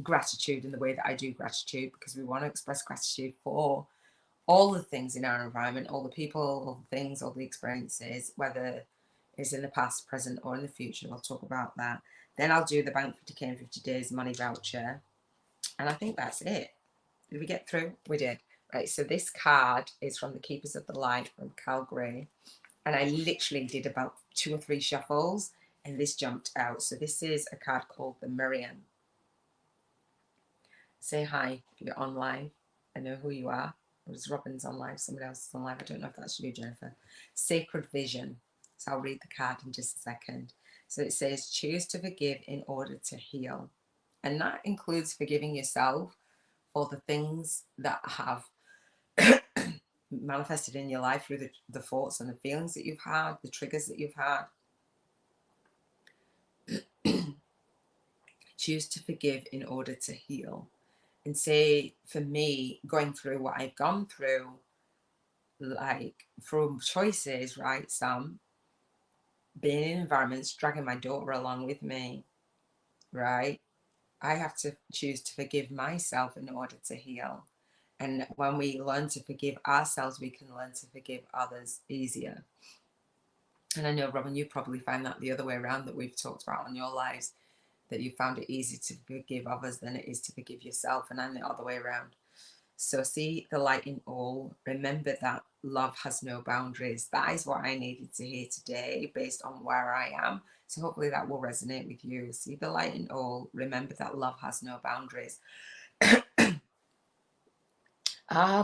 gratitude and the way that I do gratitude, because we want to express gratitude for all the things in our environment, all the people, all the things, all the experiences, whether it's in the past, present, or in the future. I'll talk about that. Then I'll do the Bank 50K in 50 days money voucher. And I think that's it. Did we get through? We did. Right, so this card is from the Keepers of the Light from Cal Gray. And I literally did about 2 or 3 shuffles, and this jumped out. So this is a card called the Miriam. Say hi if you're on live. I know who you are. It was Robin's on live, somebody else is on live. I don't know if that's you, Jennifer. Sacred Vision. So I'll read the card in just a second. So it says, choose to forgive in order to heal. And that includes forgiving yourself for the things that have manifested in your life through the thoughts and the feelings that you've had, the triggers that you've had. Choose to forgive in order to heal. And say, for me, going through what I've gone through, like from choices, right? Some being in environments, dragging my daughter along with me, right? I have to choose to forgive myself in order to heal. And when we learn to forgive ourselves, we can learn to forgive others easier. And I know, Robin, you probably find that the other way around, that we've talked about on your lives, that you found it easier to forgive others than it is to forgive yourself. And I'm the other way around. So see the light in all. Remember that love has no boundaries. That is what I needed to hear today based on where I am. So hopefully that will resonate with you. See the light in all. Remember that love has no boundaries.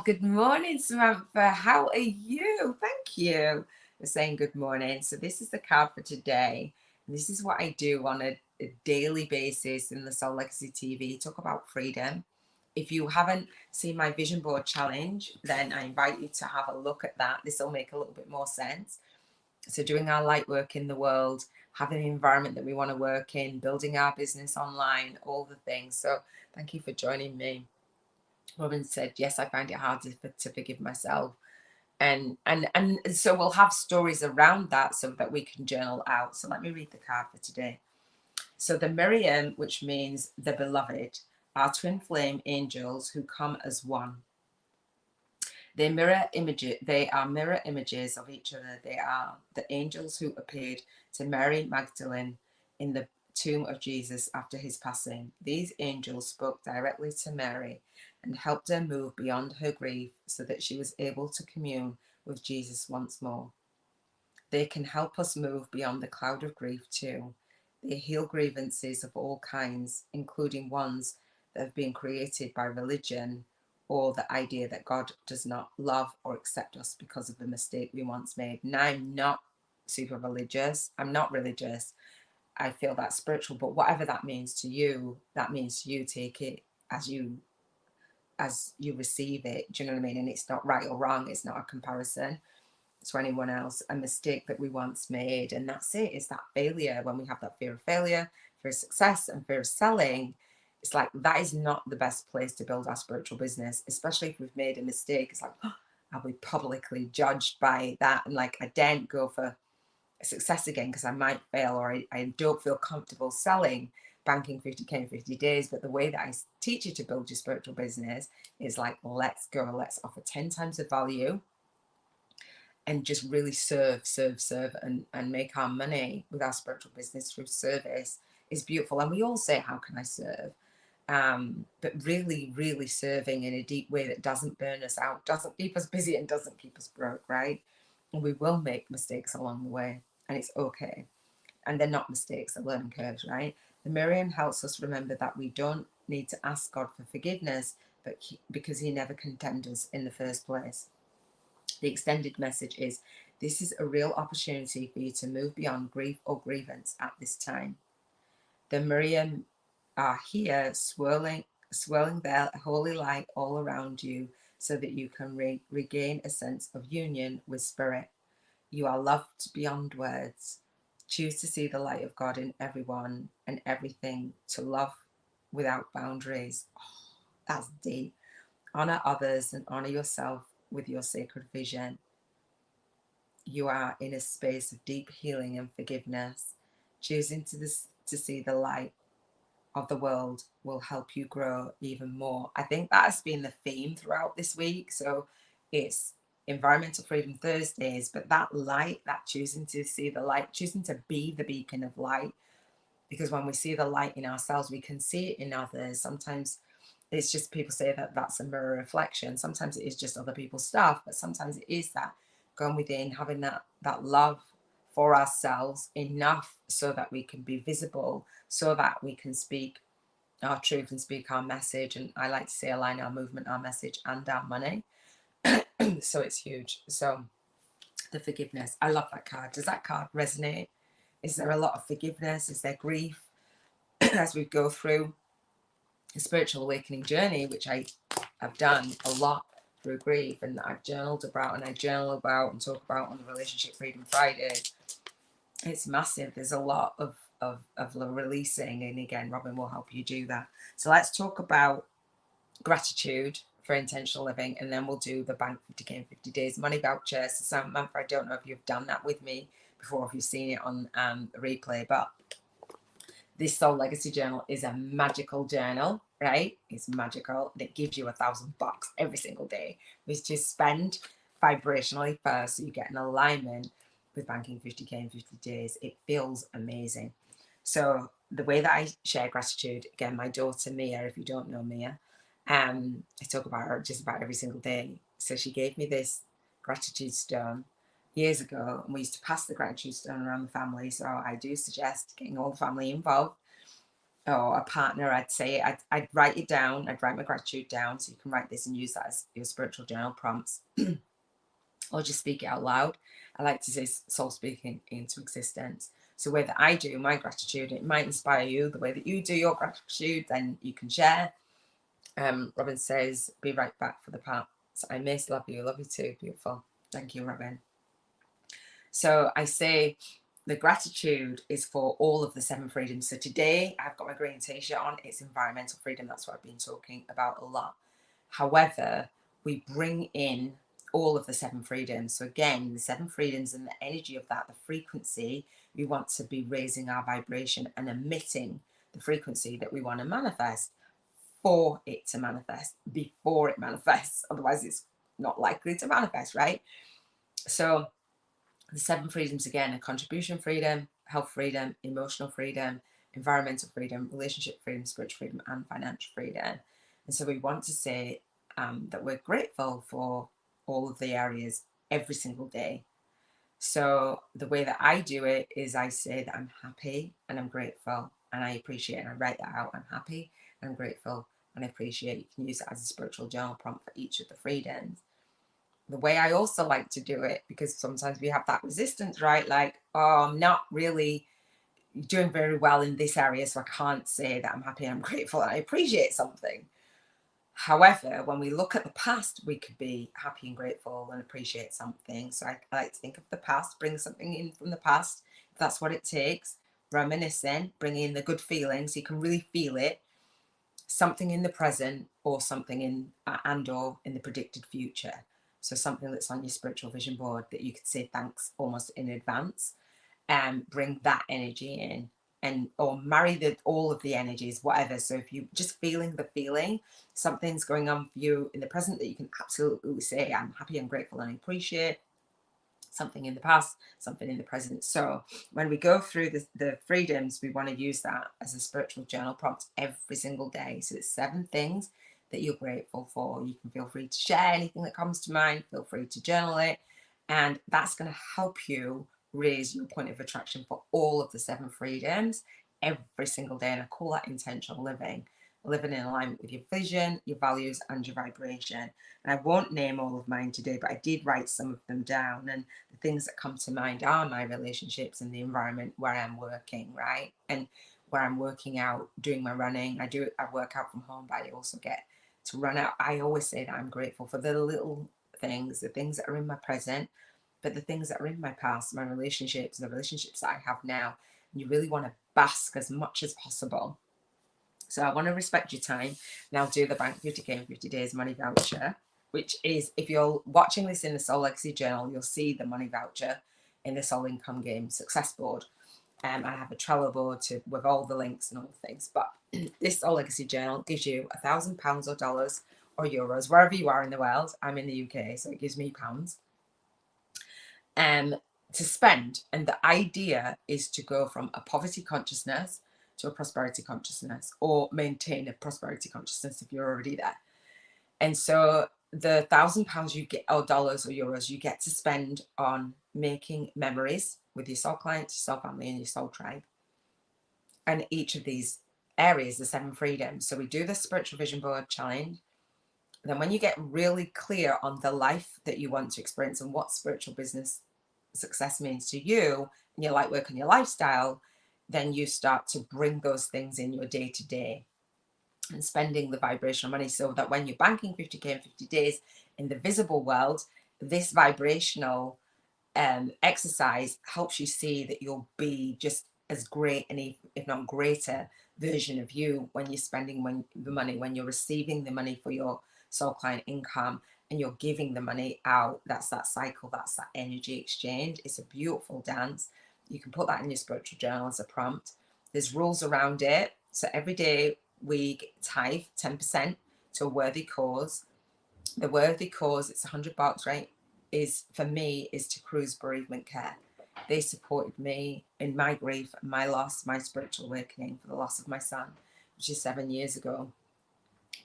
Good morning, Samantha. How are you? Thank you for saying good morning. So this is the card for today. This is what I do on a daily basis in the Soul Legacy TV. Talk about freedom. If you haven't seen my vision board challenge, then I invite you to have a look at that. This will make a little bit more sense. So doing our light work in the world, having the environment that we want to work in, building our business online, all the things. So thank you for joining me. Robin said, yes, I find it hard to forgive myself. And so we'll have stories around that so that we can journal out. So let me read the card for today. So the Miriam, which means the beloved, are twin flame angels who come as one. They are mirror images of each other. They are the angels who appeared to Mary Magdalene in the tomb of Jesus after his passing. These angels spoke directly to Mary and helped her move beyond her grief so that she was able to commune with Jesus once more. They can help us move beyond the cloud of grief too. They heal grievances of all kinds, including ones that have been created by religion or the idea that God does not love or accept us because of a mistake we once made. And I'm not super religious. I'm not religious. I feel that's spiritual, but whatever that means to you, that means you take it as you receive it. Do you know what I mean? And it's not right or wrong. It's not a comparison to anyone else. A mistake that we once made, and that's it. It's that failure. When we have that fear of failure, fear of success, and fear of selling, it's like that is not the best place to build our spiritual business, especially if we've made a mistake. It's like, oh, I'll be publicly judged by that, and like I daren't go for success again because I might fail, or I don't feel comfortable selling banking 50k in 50 days. But the way that I teach you to build your spiritual business is like, let's go, let's offer 10 times the value and just really serve and make our money with our spiritual business through service is beautiful. And we all say, how can I serve? But really serving in a deep way that doesn't burn us out, doesn't keep us busy, and doesn't keep us broke, right? And we will make mistakes along the way, and it's okay. And they're not mistakes, they're learning curves, right? The Miriam helps us remember that we don't need to ask God for forgiveness, but because he never condemned us in the first place. The extended message is, this is a real opportunity for you to move beyond grief or grievance at this time. The Miriam are here swirling their holy light all around you so that you can regain a sense of union with spirit. You are loved beyond words. Choose to see the light of God in everyone and everything, to love without boundaries. Oh, that's deep. Honor others and honor yourself with your sacred vision. You are in a space of deep healing and forgiveness. Choosing to see the light of the world will help you grow even more. I think that has been the theme throughout this week. So it's Environmental Freedom Thursdays, but that light, that choosing to see the light, choosing to be the beacon of light, because when we see the light in ourselves, we can see it in others. Sometimes it's just people say that that's a mirror reflection. Sometimes it is just other people's stuff, but sometimes it is that going within, having that love for ourselves enough so that we can be visible, so that we can speak our truth and speak our message. And I like to say align our movement, our message, and our money. So it's huge. So the forgiveness, I love that card. Does that card resonate? Is there a lot of forgiveness? Is there grief as we go through a spiritual awakening journey, which I have done a lot through grief, and I've journaled about, and I journal about and talk about on the Relationship Freedom Friday. It's massive. There's a lot of releasing, and again, Robin will help you do that. So let's talk about gratitude for intentional living, and then we'll do the Bank 50k in 50 days money voucher. So Samantha, I don't know if you've done that with me before, if you've seen it on replay, but this Soul Legacy journal is a magical journal, right? It's magical, and it gives you $1,000 every single day, which is spend vibrationally first, so you get an alignment with banking 50k in 50 days. It feels amazing. So the way that I share gratitude, again, my daughter Mia, if you don't know Mia, I talk about her just about every single day. So she gave me this gratitude stone years ago, and we used to pass the gratitude stone around the family. So I do suggest getting all the family involved, or a partner. I'd say I'd write it down. I'd write my gratitude down, so you can write this and use that as your spiritual journal prompts, or just speak it out loud. I like to say soul speaking into existence. So the way that I do my gratitude, it might inspire you. The way that you do your gratitude, then you can share. Robin says, be right back for the part. So I miss, love you too. Beautiful. Thank you, Robin. So I say, the gratitude is for all of the 7 freedoms. So today I've got my green t-shirt on. It's environmental freedom. That's what I've been talking about a lot. However, we bring in all of the 7 freedoms. So again, the 7 freedoms and the energy of that, the frequency, we want to be raising our vibration and emitting the frequency that we want to manifest for it to manifest, before it manifests. Otherwise, it's not likely to manifest, right? So the 7 freedoms again are contribution freedom, health freedom, emotional freedom, environmental freedom, relationship freedom, spiritual freedom, and financial freedom. And so we want to say that we're grateful for all of the areas every single day. So the way that I do it is I say that I'm happy and I'm grateful and I appreciate, and I write that out. I'm happy and I'm grateful and I appreciate. You can use it as a spiritual journal prompt for each of the freedoms. The way I also like to do it, because sometimes we have that resistance, right? Like, oh, I'm not really doing very well in this area, so I can't say that I'm happy and I'm grateful and I appreciate something. However, when we look at the past, we could be happy and grateful and appreciate something. So I like to think of the past, bring something in from the past, if that's what it takes, reminiscing, bring in the good feelings, so you can really feel it, something in the present or something in and or in the predicted future. So something that's on your spiritual vision board that you could say thanks almost in advance, and bring that energy in, and or marry all of the energies, whatever. So if you just feeling the feeling, something's going on for you in the present that you can absolutely say, I'm happy and grateful and I appreciate. Something in the past, something in the present. So when we go through the freedoms, we want to use that as a spiritual journal prompt every single day. So it's 7 things that you're grateful for. You can feel free to share anything that comes to mind, feel free to journal it, and that's going to help you raise your point of attraction for all of the 7 freedoms every single day. And I call that intentional living in alignment with your vision, your values, and your vibration. And I won't name all of mine today, but I did write some of them down. And the things that come to mind are my relationships and the environment where I'm working, right? And where I'm working out, doing my running. I work out from home, but I also get to run out. I always say that I'm grateful for the little things, the things that are in my present, but the things that are in my past, my relationships, the relationships that I have now. And you really want to bask as much as possible. So I want to respect your time. Now do the Bank 50k in 50 days money voucher, which is, if you're watching this in the Soul Legacy Journal, you'll see the money voucher in the Soul Income Game success board. I have a Trello board with all the links and all the things. But this Soul Legacy Journal gives you £1,000 or dollars or euros, wherever you are in the world. I'm in the UK, so it gives me pounds. To spend. And the idea is to go from a poverty consciousness to a prosperity consciousness, or maintain a prosperity consciousness if you're already there. And so the £1,000 you get, or dollars or euros, you get to spend on making memories with your soul clients, your soul family, and your soul tribe. And each of these areas, the 7 freedoms. So we do the spiritual vision board challenge. Then when you get really clear on the life that you want to experience and what spiritual business success means to you and your light work and your lifestyle, then you start to bring those things in your day to day and spending the vibrational money, so that when you're banking 50k in 50 days in the visible world, this vibrational exercise helps you see that you'll be just as great, and if not greater, version of you when you're spending the money, when you're receiving the money for your soul client income and you're giving the money out. That's that cycle, that's that energy exchange. It's a beautiful dance. You can put that in your spiritual journal as a prompt. There's rules around it. So every day we tithe 10% to a worthy cause. The worthy cause, it's $100, right? Is for me is to Cruise Bereavement Care. They supported me in my grief, my loss, my spiritual awakening for the loss of my son, which is 7 years ago.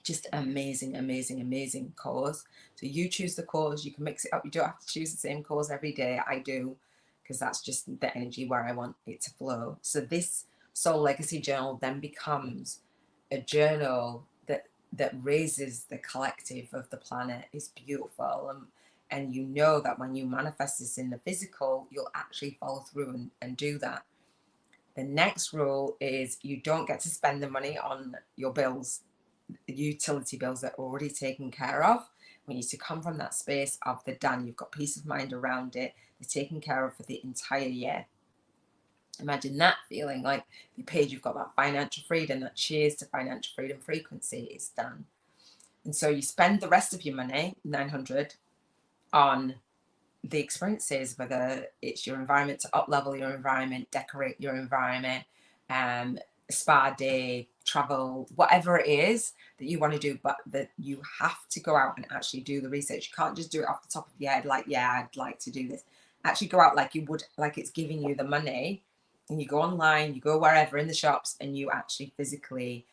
Just amazing, amazing, amazing cause. So you choose the cause. You can mix it up. You don't have to choose the same cause every day. I do, because that's just the energy where I want it to flow. So this Soul Legacy Journal then becomes a journal that raises the collective of the planet. Is beautiful. And you know that when you manifest this in the physical, you'll actually follow through and do that. The next rule is you don't get to spend the money on your bills, the utility bills that are already taken care of. We need to come from that space of the done. You've got peace of mind around it. They're taken care of for the entire year. Imagine that feeling, like the page, you've got that financial freedom, that cheers to financial freedom frequency is done. And so you spend the rest of your money, 900, on the experiences, whether it's your environment, to up level your environment, decorate your environment, spa day, travel, whatever it is that you want to do, but that you have to go out and actually do the research. You can't just do it off the top of your head, like, yeah, I'd like to do this. Actually go out like you would, like it's giving you the money, and you go online, you go wherever in the shops, and you actually physically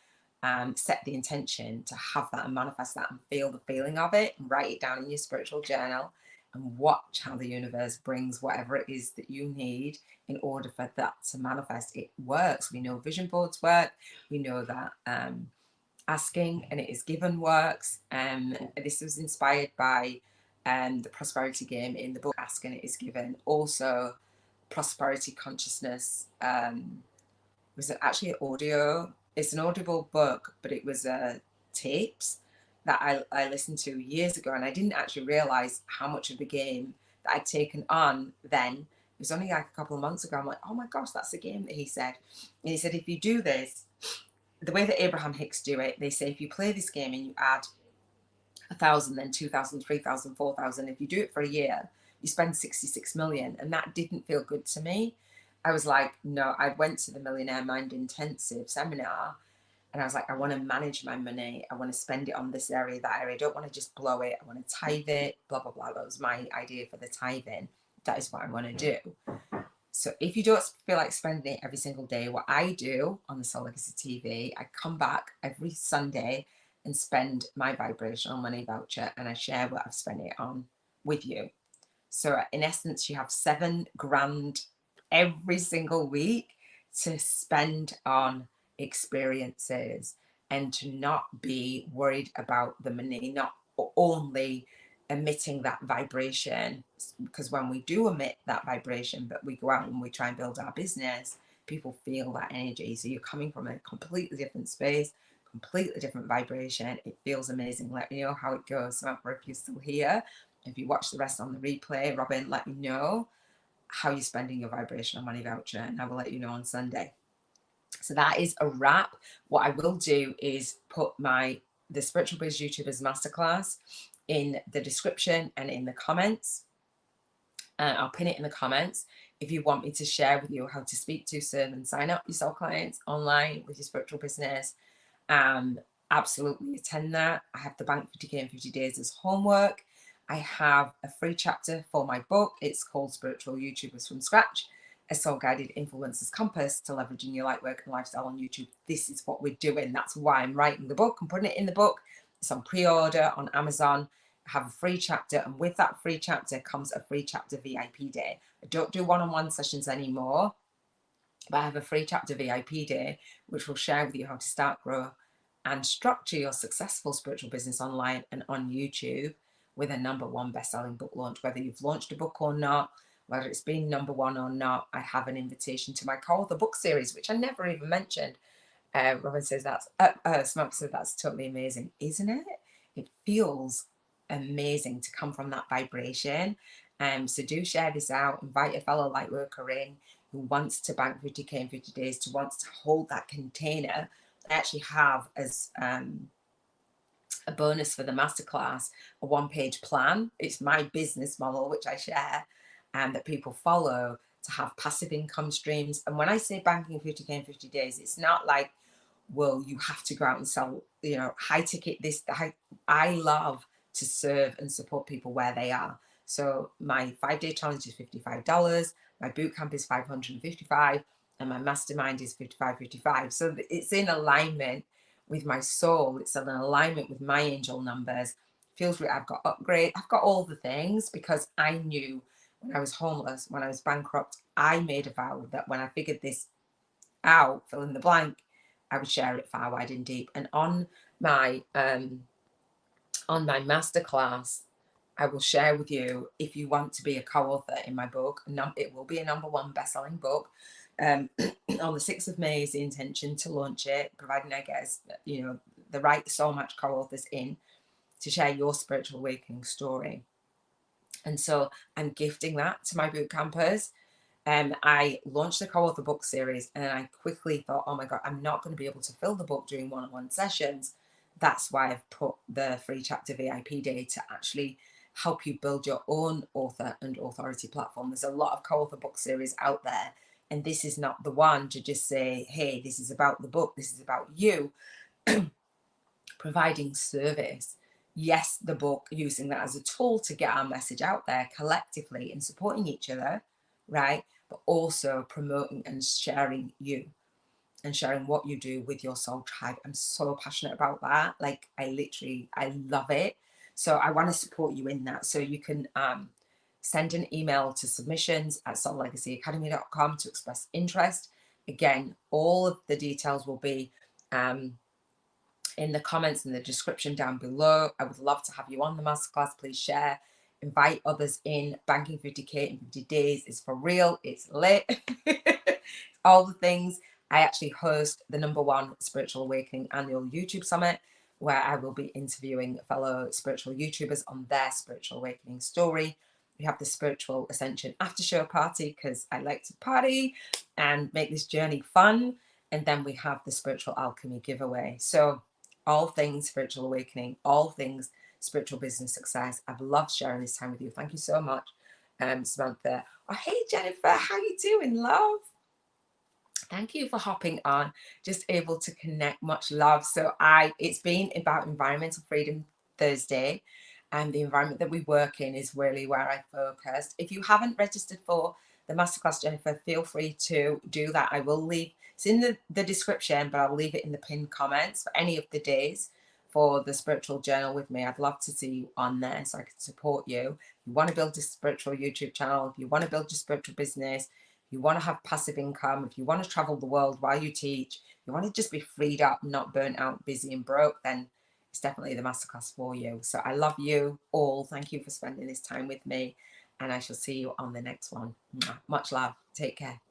set the intention to have that and manifest that and feel the feeling of it, and write it down in your spiritual journal, and watch how the universe brings whatever it is that you need in order for that to manifest. It works. We know vision boards work. We know that asking and it is given works. This was inspired by the prosperity game in the book Ask and It Is Given. Also, prosperity consciousness was actually an audio. It's an audible book, but it was tapes that I listened to years ago, and I didn't actually realize how much of the game that I'd taken on then. It was only like a couple of months ago. I'm like, oh my gosh, that's the game that he said. And he said, if you do this, the way that Abraham Hicks do it, they say if you play this game and you add 1,000, then 2,000, 3,000, 4,000, if you do it for a year, you spend 66 million. And that didn't feel good to me. I was like, no, I went to the Millionaire Mind Intensive seminar, and I was like, I want to manage my money. I want to spend it on this area, that area. I don't want to just blow it. I want to tithe it, blah, blah, blah. That was my idea for the tithing. That is what I want to do. So if you don't feel like spending it every single day, what I do on the Soul Legacy TV, I come back every Sunday and spend my vibrational money voucher, and I share what I've spent it on with you. So in essence, you have 7 grand every single week to spend on experiences, and to not be worried about the money, not only emitting that vibration, because when we do emit that vibration, but we go out and we try and build our business, people feel that energy. So you're coming from a completely different space, completely different vibration. It feels amazing. Let me know how it goes. Samantha, if you're still here, if you watch the rest on the replay, Robin, let me know how you're spending your vibrational money voucher, and I will let you know on Sunday. So that is a wrap. What I will do is put the Spiritual Biz YouTubers Masterclass in the description and in the comments. I'll pin it in the comments if you want me to share with you how to speak to, serve, and sign up your soul clients online with your spiritual business. Absolutely attend that. I have the Bank 50K in 50 Days as homework. I have a free chapter for my book. It's called Spiritual YouTubers from Scratch, a soul-guided influencer's compass to leveraging your light work and lifestyle on YouTube. This is what we're doing. That's why I'm writing the book. I'm putting it in the book. It's on pre-order on Amazon. I have a free chapter, and with that free chapter comes a free chapter VIP day. I don't do one-on-one sessions anymore, but I have a free chapter VIP day, which will share with you how to start, grow, and structure your successful spiritual business online and on YouTube with a #1 best-selling book launch. Whether you've launched a book or not, whether it's been #1 or not, I have an invitation to my co-author book series, which I never even mentioned. Robin says that's, Smoke says that's totally amazing, isn't it? It feels amazing to come from that vibration. So do share this out. Invite a fellow light worker in who wants to bank 50K in 50 days, to wants to hold that container. I actually have as a bonus for the masterclass a 1-page plan. It's my business model, which I share, and that people follow to have passive income streams. And when I say banking 50K in 50 days, it's not like, well, you have to go out and sell, high ticket this. I love to serve and support people where they are. So my 5-day challenge is $55. My bootcamp is $555, and my mastermind is $55.55. So it's in alignment with my soul. It's in alignment with my angel numbers. Feels great. I've got upgrade. I've got all the things, because I knew when I was homeless, when I was bankrupt, I made a vow that when I figured this out, fill in the blank, I would share it far, wide, and deep. And on my masterclass, I will share with you, if you want to be a co-author in my book. It will be a #1 best-selling book. On the 6th of May is the intention to launch it, providing I get the right soul match co-authors in to share your spiritual awakening story. And so I'm gifting that to my boot campers. I launched the co-author book series, and I quickly thought, oh my God, I'm not going to be able to fill the book during one-on-one sessions. That's why I've put the free chapter VIP day to actually help you build your own author and authority platform. There's a lot of co-author book series out there, and this is not the one to just say, hey, this is about the book, this is about you. Providing service. Yes, the book, using that as a tool to get our message out there collectively and supporting each other, right? But also promoting and sharing you and sharing what you do with your soul tribe. I'm so passionate about that. Like, I love it. So I want to support you in that. So you can send an email to submissions@soullegacyacademy.com to express interest. Again, all of the details will be in the comments and the description down below. I would love to have you on the masterclass. Please share, invite others in. Banking 50k in 50 days is for real. It's lit. All the things. I actually host the #1 Spiritual Awakening annual YouTube summit, where I will be interviewing fellow spiritual YouTubers on their spiritual awakening story. We have the Spiritual Ascension after show party, because I like to party and make this journey fun. And then we have the Spiritual Alchemy giveaway. So all things spiritual awakening, all things spiritual business success. I've loved sharing this time with you. Thank you so much, Samantha. Oh, hey, Jennifer, how you doing, love? Thank you for hopping on. Just able to connect. Much love. So it's been about Environmental Freedom Thursday, and the environment that we work in is really where I focused. If you haven't registered for the masterclass, Jennifer, feel free to do that. I will leave, it's in the description, but I'll leave it in the pinned comments for any of the days for the spiritual journal with me. I'd love to see you on there so I can support you. If you want to build a spiritual YouTube channel, if you want to build your spiritual business, if you want to have passive income, if you want to travel the world while you teach, you want to just be freed up, not burnt out, busy and broke, then it's definitely the masterclass for you. So I love you all. Thank you for spending this time with me, and I shall see you on the next one. Much love. Take care.